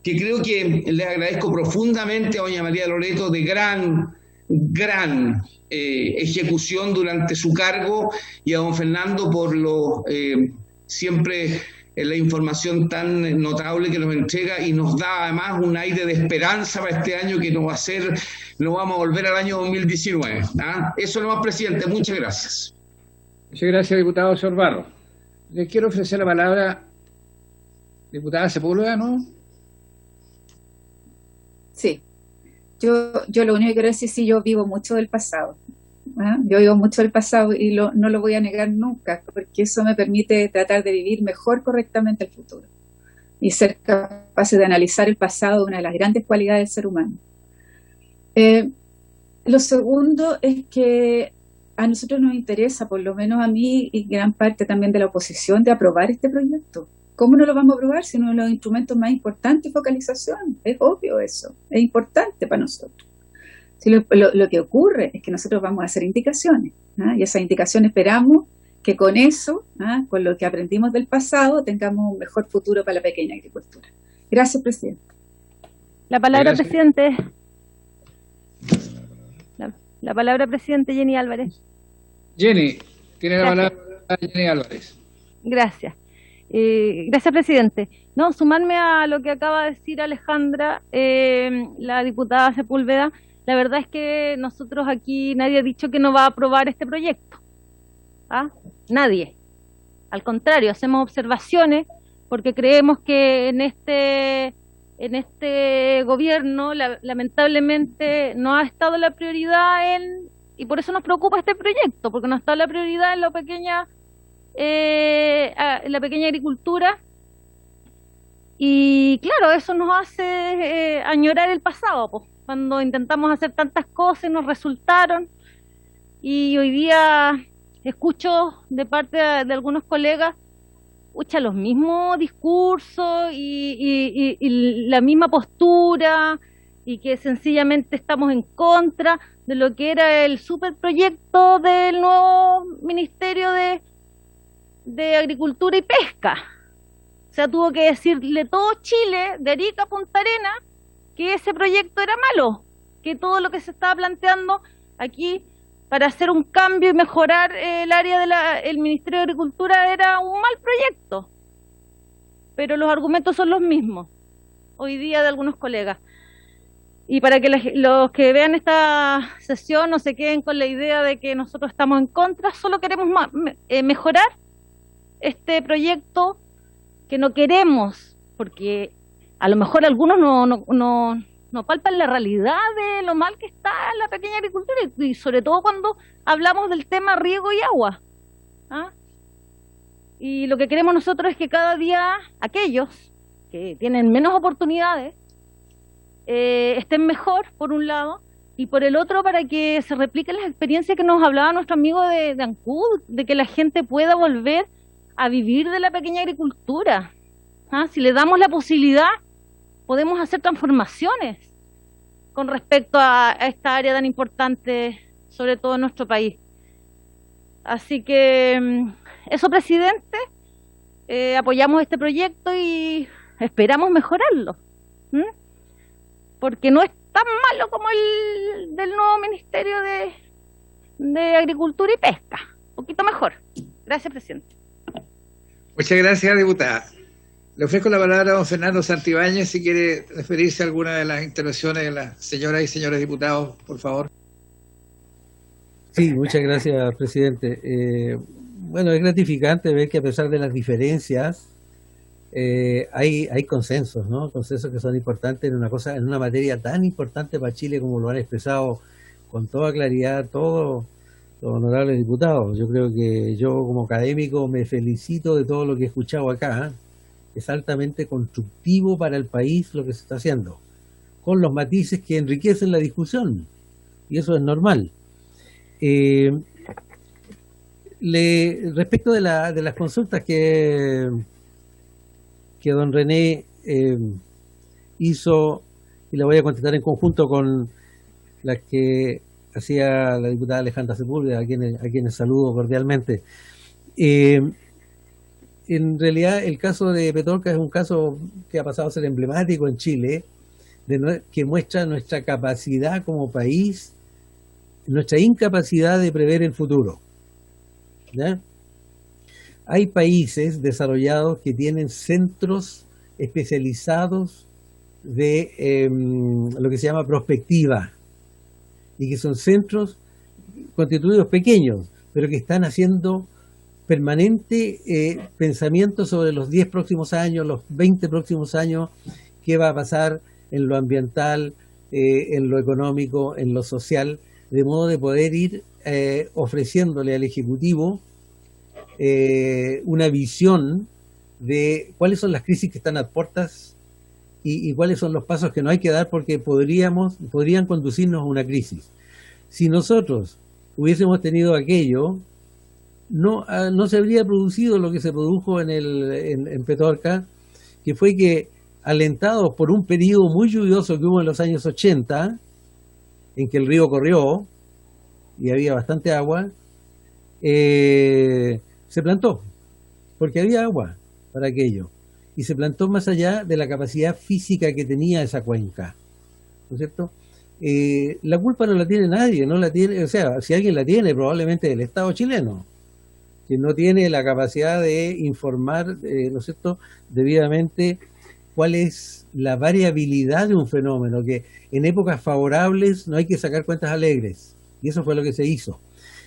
que creo que les agradezco profundamente a doña María Loreto de gran ejecución durante su cargo, y a don Fernando por siempre la información tan notable que nos entrega y nos da además un aire de esperanza para este año que no vamos a volver al año 2019. Eso nomás, presidente, muchas gracias. Muchas gracias, diputado señor Barro. Le quiero ofrecer la palabra, diputada Sepúlveda, ¿no? Sí. Yo lo único que quiero decir es que yo vivo mucho del pasado. Yo vivo mucho del pasado y no lo voy a negar nunca, porque eso me permite tratar de vivir mejor, correctamente el futuro y ser capaces de analizar el pasado, una de las grandes cualidades del ser humano. Lo segundo es que a nosotros nos interesa, por lo menos a mí y gran parte también de la oposición, de aprobar este proyecto. ¿Cómo no lo vamos a aprobar si uno de los instrumentos más importantes es focalización? Es obvio eso, es importante para nosotros. Si lo que ocurre es que nosotros vamos a hacer indicaciones, y esas indicaciones esperamos que con eso, con lo que aprendimos del pasado, tengamos un mejor futuro para la pequeña agricultura. Gracias, presidente. La palabra, Gracias. presidente. La palabra, presidente Jenny Álvarez. Jenny, tiene la Gracias. palabra Jenny Álvarez. Gracias. Gracias, presidente. No, sumarme a lo que acaba de decir Alejandra, la diputada Sepúlveda. La verdad es que nosotros aquí, nadie ha dicho que no va a aprobar este proyecto. Nadie. Al contrario, hacemos observaciones porque creemos que en este gobierno lamentablemente no ha estado la prioridad y por eso nos preocupa este proyecto, porque no está la prioridad en la pequeña agricultura, y claro, eso nos hace añorar el pasado, pues, cuando intentamos hacer tantas cosas y nos resultaron, y hoy día escucho de parte de algunos colegas los mismos discursos y la misma postura, y que sencillamente estamos en contra de lo que era el superproyecto del nuevo Ministerio de Agricultura y Pesca. O sea, tuvo que decirle todo Chile, de Arica a Punta Arenas, que ese proyecto era malo, que todo lo que se estaba planteando aquí para hacer un cambio y mejorar el área del Ministerio de Agricultura era un mal proyecto. Pero los argumentos son los mismos hoy día de algunos colegas. Y para que los que vean esta sesión no se queden con la idea de que nosotros estamos en contra, solo queremos mejorar este proyecto, que no queremos, porque a lo mejor algunos no palpan la realidad de lo mal que está la pequeña agricultura, y sobre todo cuando hablamos del tema riego y agua. Y lo que queremos nosotros es que cada día aquellos que tienen menos oportunidades estén mejor, por un lado, y por el otro, para que se repliquen las experiencias que nos hablaba nuestro amigo de Ancud, de que la gente pueda volver a vivir de la pequeña agricultura. Si le damos la posibilidad, podemos hacer transformaciones con respecto a esta área tan importante, sobre todo en nuestro país. Así que eso, presidente, apoyamos este proyecto y esperamos mejorarlo, porque no es tan malo como el del nuevo Ministerio de Agricultura y Pesca, un poquito mejor. Gracias, presidente. Muchas gracias, diputada. Le ofrezco la palabra a don Fernando Santibáñez, si quiere referirse a alguna de las intervenciones de las señoras y señores diputados, por favor. Sí, muchas gracias, presidente. Bueno, es gratificante ver que a pesar de las diferencias hay consensos, ¿no? Consensos que son importantes en una materia tan importante para Chile, como lo han expresado con toda claridad todos los honorables diputados. Yo creo que yo, como académico, me felicito de todo lo que he escuchado acá. Es altamente constructivo para el país lo que se está haciendo, con los matices que enriquecen la discusión, y eso es normal. Respecto de las consultas que don René hizo, y la voy a contestar en conjunto con las que hacía la diputada Alejandra Sepúlveda, a quienes saludo cordialmente. En realidad el caso de Petorca es un caso que ha pasado a ser emblemático en Chile, que muestra nuestra capacidad como país, nuestra incapacidad de prever el futuro, ¿ya? Hay países desarrollados que tienen centros especializados de lo que se llama prospectiva, y que son centros constituidos pequeños, pero que están haciendo permanente pensamiento sobre los 10 próximos años, los 20 próximos años, qué va a pasar en lo ambiental, en lo económico, en lo social, de modo de poder ir ofreciéndole al Ejecutivo una visión de cuáles son las crisis que están a puertas y cuáles son los pasos que no hay que dar porque podrían conducirnos a una crisis. Si nosotros hubiésemos tenido aquello, no se habría producido lo que se produjo en Petorca, que fue que, alentados por un periodo muy lluvioso que hubo en los años 80, en que el río corrió y había bastante agua, se plantó, porque había agua para aquello, y se plantó más allá de la capacidad física que tenía esa cuenca, ¿no es cierto? La culpa no la tiene nadie, no la tiene, o sea, si alguien la tiene, probablemente el Estado chileno, que no tiene la capacidad de informar, ¿no es cierto?, debidamente cuál es la variabilidad de un fenómeno, que en épocas favorables no hay que sacar cuentas alegres, y eso fue lo que se hizo.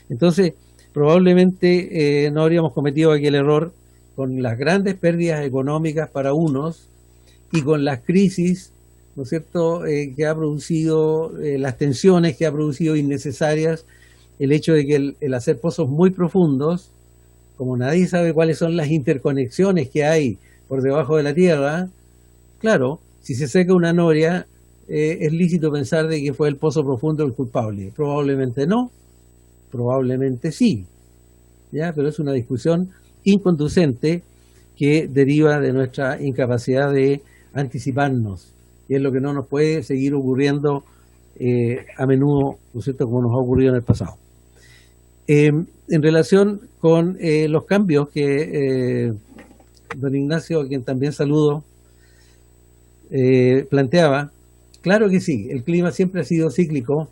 Entonces, probablemente no habríamos cometido aquel error con las grandes pérdidas económicas para unos y con las crisis, ¿no es cierto?, que ha producido, las tensiones que ha producido innecesarias, el hecho de que el hacer pozos muy profundos, como nadie sabe cuáles son las interconexiones que hay por debajo de la tierra, claro, si se seca una noria, es lícito pensar de que fue el pozo profundo el culpable. Probablemente no, probablemente sí, ¿ya? Pero es una discusión inconducente que deriva de nuestra incapacidad de anticiparnos, y es lo que no nos puede seguir ocurriendo a menudo, ¿no es cierto?, como nos ha ocurrido en el pasado. En relación con los cambios que don Ignacio, a quien también saludo, planteaba, claro que sí, el clima siempre ha sido cíclico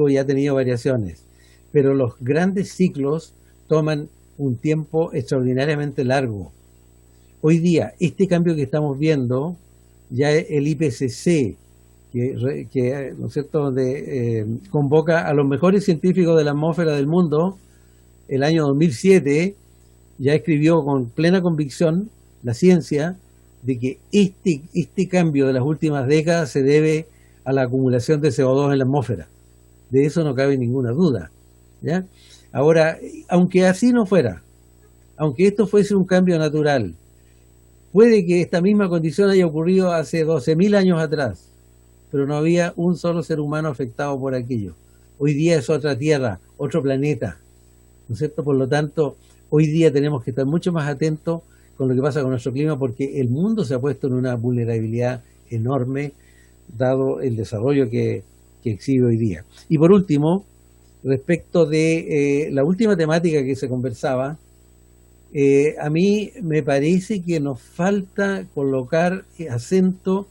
y ha tenido variaciones, pero los grandes ciclos toman un tiempo extraordinariamente largo. Hoy día, este cambio que estamos viendo, ya el IPCC, que ¿no es cierto?, donde convoca a los mejores científicos de la atmósfera del mundo, el año 2007, ya escribió con plena convicción la ciencia de que este cambio de las últimas décadas se debe a la acumulación de CO2 en la atmósfera. De eso no cabe ninguna duda, ¿ya? Ahora, aunque así no fuera, aunque esto fuese un cambio natural, puede que esta misma condición haya ocurrido hace 12.000 años atrás, pero no había un solo ser humano afectado por aquello. Hoy día es otra Tierra, otro planeta, ¿no es cierto? Por lo tanto, hoy día tenemos que estar mucho más atentos con lo que pasa con nuestro clima, porque el mundo se ha puesto en una vulnerabilidad enorme, dado el desarrollo que exhibe hoy día. Y por último, respecto de la última temática que se conversaba, a mí me parece que nos falta colocar acento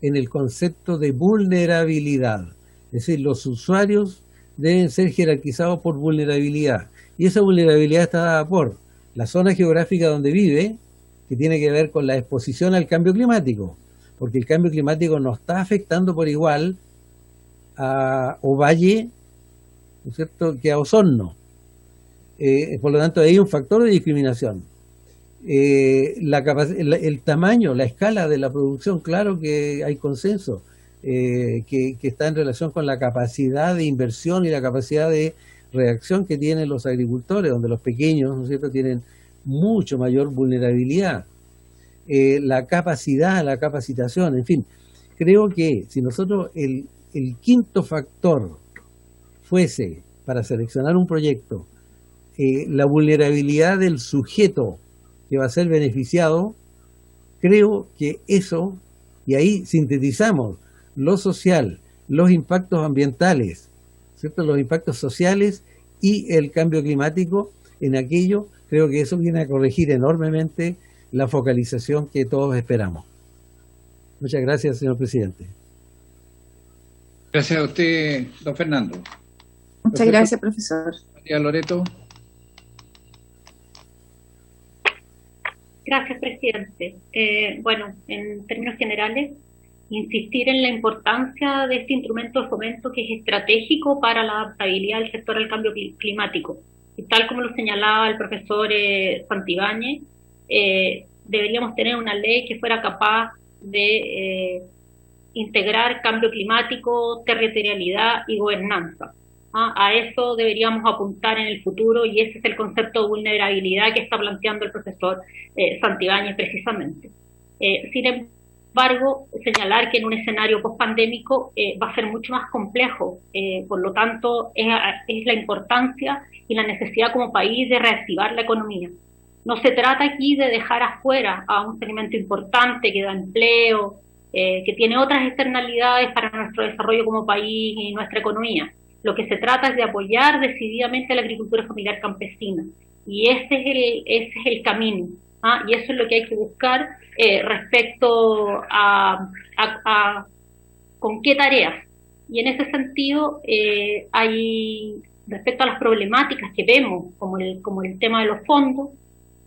en el concepto de vulnerabilidad. Es decir, los usuarios deben ser jerarquizados por vulnerabilidad. Y esa vulnerabilidad está dada por la zona geográfica donde vive, que tiene que ver con la exposición al cambio climático, porque el cambio climático nos está afectando por igual a Ovalle, ¿no es cierto?, que a Osorno. Por lo tanto, hay un factor de discriminación. El tamaño, la escala de la producción, claro que hay consenso, que está en relación con la capacidad de inversión y la capacidad de reacción que tienen los agricultores, donde los pequeños, ¿no es cierto?, tienen mucho mayor vulnerabilidad. La capacidad, la capacitación, en fin. Creo que si nosotros el quinto factor fuese, para seleccionar un proyecto, la vulnerabilidad del sujeto que va a ser beneficiado, creo que eso, y ahí sintetizamos lo social, los impactos ambientales, ¿cierto? Los impactos sociales y el cambio climático, en aquello creo que eso viene a corregir enormemente la focalización que todos esperamos. Muchas gracias, señor presidente. Gracias a usted, don Fernando. Muchas gracias, profesor. María Loreto. Gracias, presidente. Bueno, en términos generales, insistir en la importancia de este instrumento de fomento que es estratégico para la adaptabilidad del sector al cambio climático. Y tal como lo señalaba el profesor Santibáñez, deberíamos tener una ley que fuera capaz de integrar cambio climático, territorialidad y gobernanza. A eso deberíamos apuntar en el futuro, y ese es el concepto de vulnerabilidad que está planteando el profesor Santibáñez precisamente. Sin embargo, señalar que en un escenario post-pandémico va a ser mucho más complejo, por lo tanto es la importancia y la necesidad como país de reactivar la economía. No se trata aquí de dejar afuera a un segmento importante que da empleo, que tiene otras externalidades para nuestro desarrollo como país y nuestra economía. Lo que se trata es de apoyar decididamente a la agricultura familiar campesina, y ese es el camino, y eso es lo que hay que buscar respecto a con qué tareas. Y en ese sentido, hay respecto a las problemáticas que vemos, como el tema de los fondos,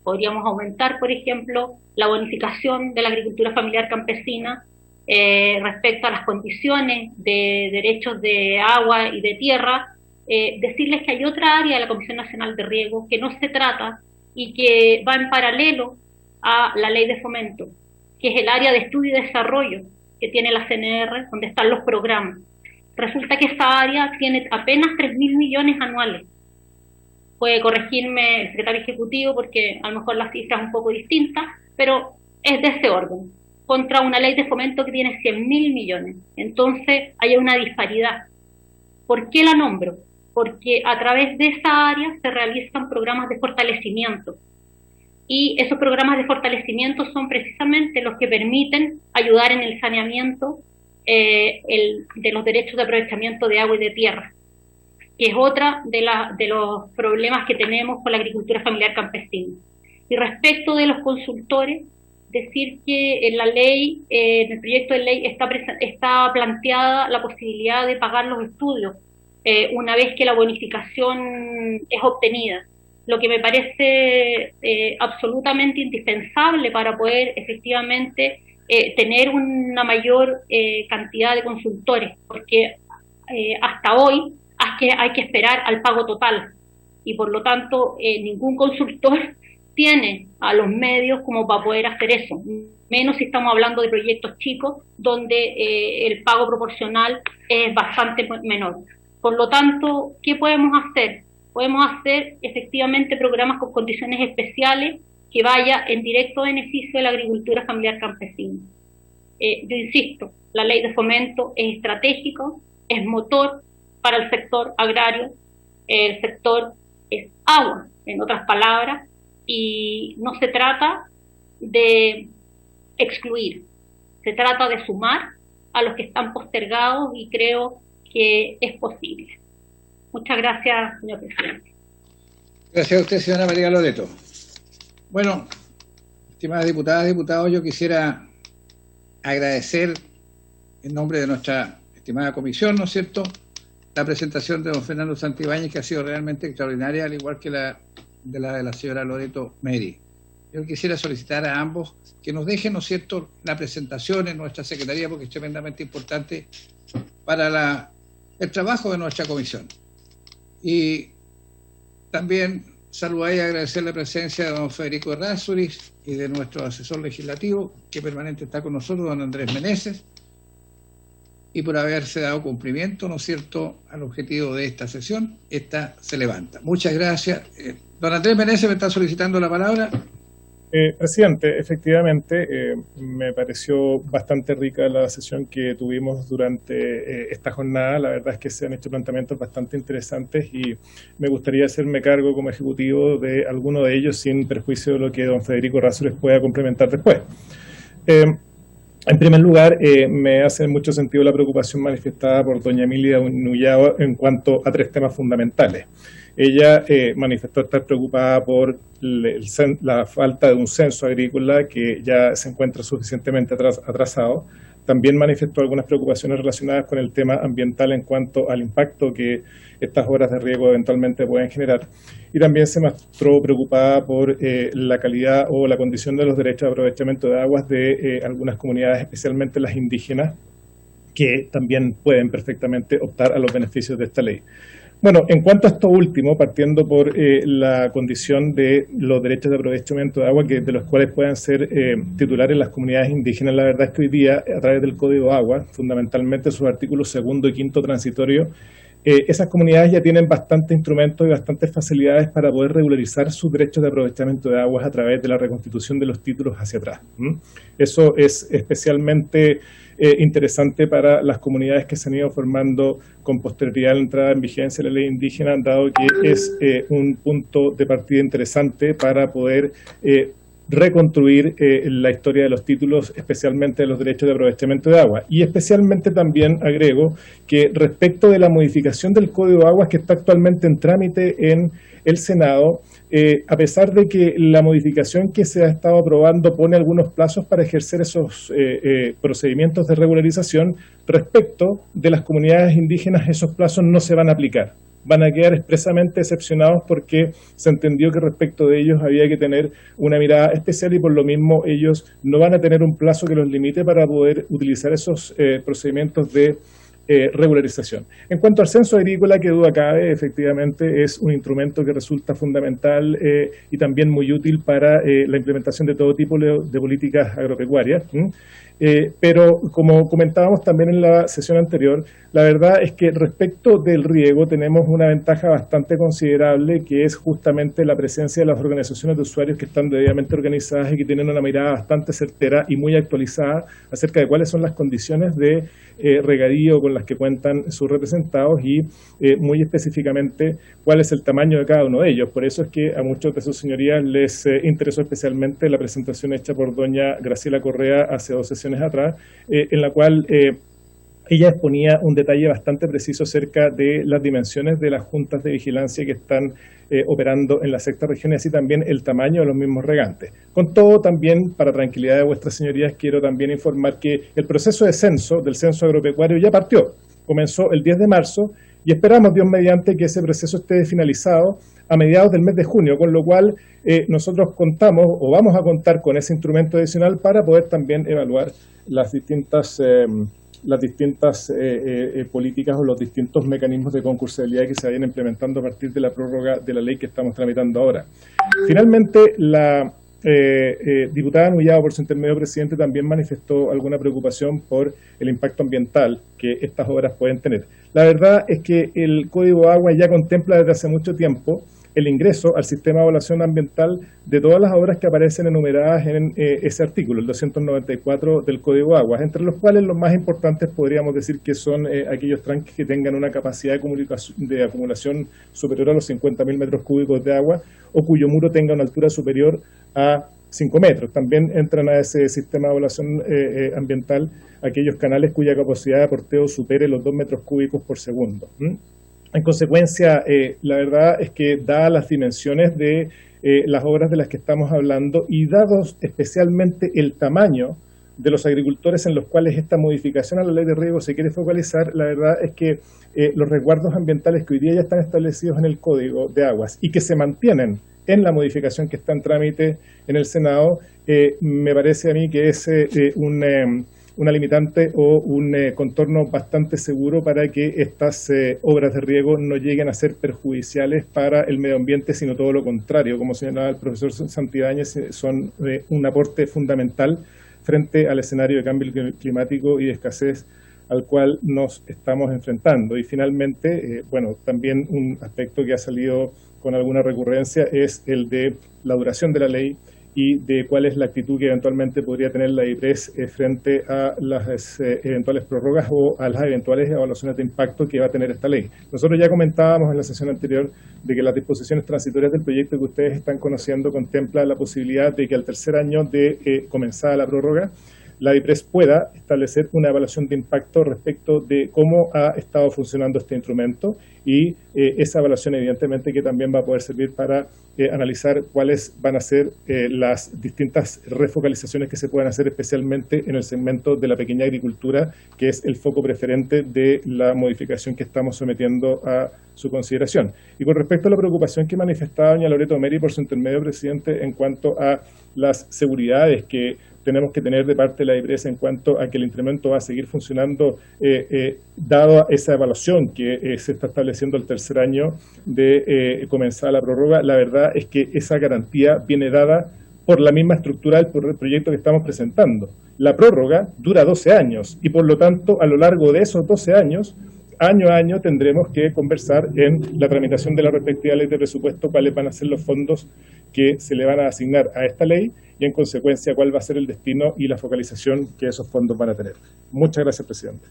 podríamos aumentar, por ejemplo, la bonificación de la agricultura familiar campesina respecto a las condiciones de derechos de agua y de tierra, decirles que hay otra área de la Comisión Nacional de Riego que no se trata y que va en paralelo a la ley de fomento, que es el área de estudio y desarrollo que tiene la CNR, donde están los programas. Resulta que esa área tiene apenas 3.000 millones anuales. Puede corregirme el secretario ejecutivo porque a lo mejor la cifra es un poco distinta, pero es de ese orden, contra una ley de fomento que tiene 100.000 millones. Entonces hay una disparidad. ¿Por qué la nombro? Porque a través de esa área se realizan programas de fortalecimiento. Y esos programas de fortalecimiento son precisamente los que permiten ayudar en el saneamiento de los derechos de aprovechamiento de agua y de tierra, que es otra de los problemas que tenemos con la agricultura familiar campesina. Y respecto de los consultores, decir que en la ley, en el proyecto de ley está planteada la posibilidad de pagar los estudios una vez que la bonificación es obtenida, lo que me parece absolutamente indispensable para poder efectivamente tener una mayor cantidad de consultores, porque hasta hoy hay que esperar al pago total, y por lo tanto ningún consultor tiene a los medios como para poder hacer eso, menos si estamos hablando de proyectos chicos donde el pago proporcional es bastante menor. Por lo tanto, ¿qué podemos hacer? Podemos hacer efectivamente programas con condiciones especiales que vaya en directo beneficio de la agricultura familiar campesina. Yo insisto, la ley de fomento es estratégico, es motor para el sector agrario, el sector es agua, en otras palabras, y no se trata de excluir, se trata de sumar a los que están postergados, y creo que es posible. Muchas gracias, señor presidente. Gracias a usted, señora María Loreto. Bueno, estimadas diputadas y diputados, yo quisiera agradecer en nombre de nuestra estimada comisión, ¿no es cierto?, la presentación de don Fernando Santibáñez, que ha sido realmente extraordinaria, al igual que la de la señora Loreto Meri. Yo quisiera solicitar a ambos que nos dejen, ¿no es cierto?, la presentación en nuestra secretaría, porque es tremendamente importante para el trabajo de nuestra comisión. Y también saludar y agradecer la presencia de don Federico Errázuriz y de nuestro asesor legislativo, que permanente está con nosotros, don Andrés Meneses, y por haberse dado cumplimiento, ¿no es cierto?, al objetivo de esta sesión. Esta se levanta. Muchas gracias. Don Andrés Meneses me está solicitando la palabra. Presidente, efectivamente, me pareció bastante rica la sesión que tuvimos durante esta jornada. La verdad es que se han hecho planteamientos bastante interesantes y me gustaría hacerme cargo como ejecutivo de alguno de ellos, sin perjuicio de lo que don Federico Errázuriz pueda complementar después. En primer lugar, me hace mucho sentido la preocupación manifestada por doña Emilia Nullao en cuanto a 3 temas fundamentales. Ella manifestó estar preocupada por la falta de un censo agrícola que ya se encuentra suficientemente atrasado. También manifestó algunas preocupaciones relacionadas con el tema ambiental en cuanto al impacto que estas obras de riego eventualmente pueden generar. Y también se mostró preocupada por la calidad o la condición de los derechos de aprovechamiento de aguas de algunas comunidades, especialmente las indígenas, que también pueden perfectamente optar a los beneficios de esta ley. Bueno, en cuanto a esto último, partiendo por la condición de los derechos de aprovechamiento de agua, de los cuales puedan ser titulares las comunidades indígenas, la verdad es que hoy día, a través del Código Agua, fundamentalmente sus artículos 2 y 5 transitorio, esas comunidades ya tienen bastantes instrumentos y bastantes facilidades para poder regularizar sus derechos de aprovechamiento de aguas a través de la reconstitución de los títulos hacia atrás. Eso es especialmente interesante para las comunidades que se han ido formando con posterioridad a la entrada en vigencia de la ley indígena, dado que es un punto de partida interesante para poder reconstruir la historia de los títulos, especialmente de los derechos de aprovechamiento de agua. Y especialmente también agrego que respecto de la modificación del Código de Aguas que está actualmente en trámite en el Senado, a pesar de que la modificación que se ha estado aprobando pone algunos plazos para ejercer esos procedimientos de regularización, respecto de las comunidades indígenas esos plazos no se van a aplicar. Van a quedar expresamente excepcionados porque se entendió que respecto de ellos había que tener una mirada especial y por lo mismo ellos no van a tener un plazo que los limite para poder utilizar esos procedimientos de regularización. En cuanto al censo agrícola, que duda cabe, efectivamente es un instrumento que resulta fundamental y también muy útil para la implementación de todo tipo de políticas agropecuarias. Pero como comentábamos también en la sesión anterior, la verdad es que respecto del riego tenemos una ventaja bastante considerable, que es justamente la presencia de las organizaciones de usuarios que están debidamente organizadas y que tienen una mirada bastante certera y muy actualizada acerca de cuáles son las condiciones de regadío con las que cuentan sus representados y muy específicamente cuál es el tamaño de cada uno de ellos. Por eso es que a muchos de sus señorías les interesó especialmente la presentación hecha por doña Graciela Correa hace 2 sesiones atrás, en la cual ella exponía un detalle bastante preciso acerca de las dimensiones de las juntas de vigilancia que están operando en la sexta región y así también el tamaño de los mismos regantes. Con todo, también, para tranquilidad de vuestras señorías, quiero también informar que el proceso de censo, del censo agropecuario, ya partió. Comenzó el 10 de marzo y esperamos, Dios mediante, que ese proceso esté finalizado a mediados del mes de junio, con lo cual nosotros contamos o vamos a contar con ese instrumento adicional para poder también evaluar las distintas políticas o los distintos mecanismos de concursabilidad que se vayan implementando a partir de la prórroga de la ley que estamos tramitando ahora. Finalmente, la diputada Nullao, por su intermedio presidente, también manifestó alguna preocupación por el impacto ambiental que estas obras pueden tener. La verdad es que el Código de Agua ya contempla desde hace mucho tiempo el ingreso al sistema de evaluación ambiental de todas las obras que aparecen enumeradas en ese artículo, el 294 del Código de Aguas, entre los cuales los más importantes podríamos decir que son aquellos tranques que tengan una capacidad de acumulación superior a los 50.000 metros cúbicos de agua o cuyo muro tenga una altura superior a 5 metros. También entran a ese sistema de evaluación ambiental aquellos canales cuya capacidad de aporteo supere los 2 metros cúbicos por segundo. En consecuencia, la verdad es que dadas las dimensiones de las obras de las que estamos hablando y dados especialmente el tamaño de los agricultores en los cuales esta modificación a la ley de riego se quiere focalizar, la verdad es que los resguardos ambientales que hoy día ya están establecidos en el Código de Aguas y que se mantienen en la modificación que está en trámite en el Senado, me parece a mí que es una limitante o un contorno bastante seguro para que estas obras de riego no lleguen a ser perjudiciales para el medio ambiente, sino todo lo contrario. Como señalaba el profesor Santibáñez, son un aporte fundamental frente al escenario de cambio climático y de escasez al cual nos estamos enfrentando. Y finalmente, bueno, también un aspecto que ha salido con alguna recurrencia es el de la duración de la ley y de cuál es la actitud que eventualmente podría tener la IPRES frente a las eventuales prórrogas o a las eventuales evaluaciones de impacto que va a tener esta ley. Nosotros ya comentábamos en la sesión anterior de que las disposiciones transitorias del proyecto que ustedes están conociendo contempla la posibilidad de que al tercer año de comenzada la prórroga, la IPRES pueda establecer una evaluación de impacto respecto de cómo ha estado funcionando este instrumento y esa evaluación evidentemente que también va a poder servir para analizar cuáles van a ser las distintas refocalizaciones que se puedan hacer especialmente en el segmento de la pequeña agricultura, que es el foco preferente de la modificación que estamos sometiendo a su consideración. Y con respecto a la preocupación que manifestaba doña Loreto Meri por su intermedio, presidente, en cuanto a las seguridades que tenemos que tener de parte de la IPRES en cuanto a que el instrumento va a seguir funcionando dado esa evaluación que se está estableciendo el tercer año de comenzar la prórroga. La verdad es que esa garantía viene dada por la misma estructura del proyecto que estamos presentando. La prórroga dura 12 años y por lo tanto a lo largo de esos 12 años, año a año tendremos que conversar en la tramitación de la respectiva ley de presupuesto cuáles van a ser los fondos que se le van a asignar a esta ley y en consecuencia cuál va a ser el destino y la focalización que esos fondos van a tener. Muchas gracias, presidente.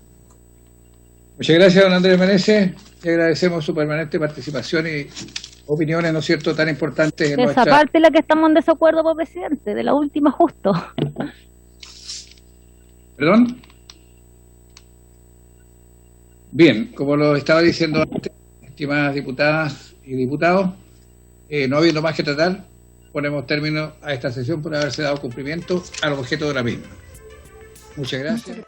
Muchas gracias, don Andrés Meneses. Le agradecemos su permanente participación y opiniones, ¿no es cierto?, tan importantes. En esa parte es la que estamos en desacuerdo, por presidente, de la última justo. ¿Perdón? Bien, como lo estaba diciendo antes, estimadas diputadas y diputados, no habiendo más que tratar, ponemos término a esta sesión por haberse dado cumplimiento al objeto de la misma. Muchas gracias.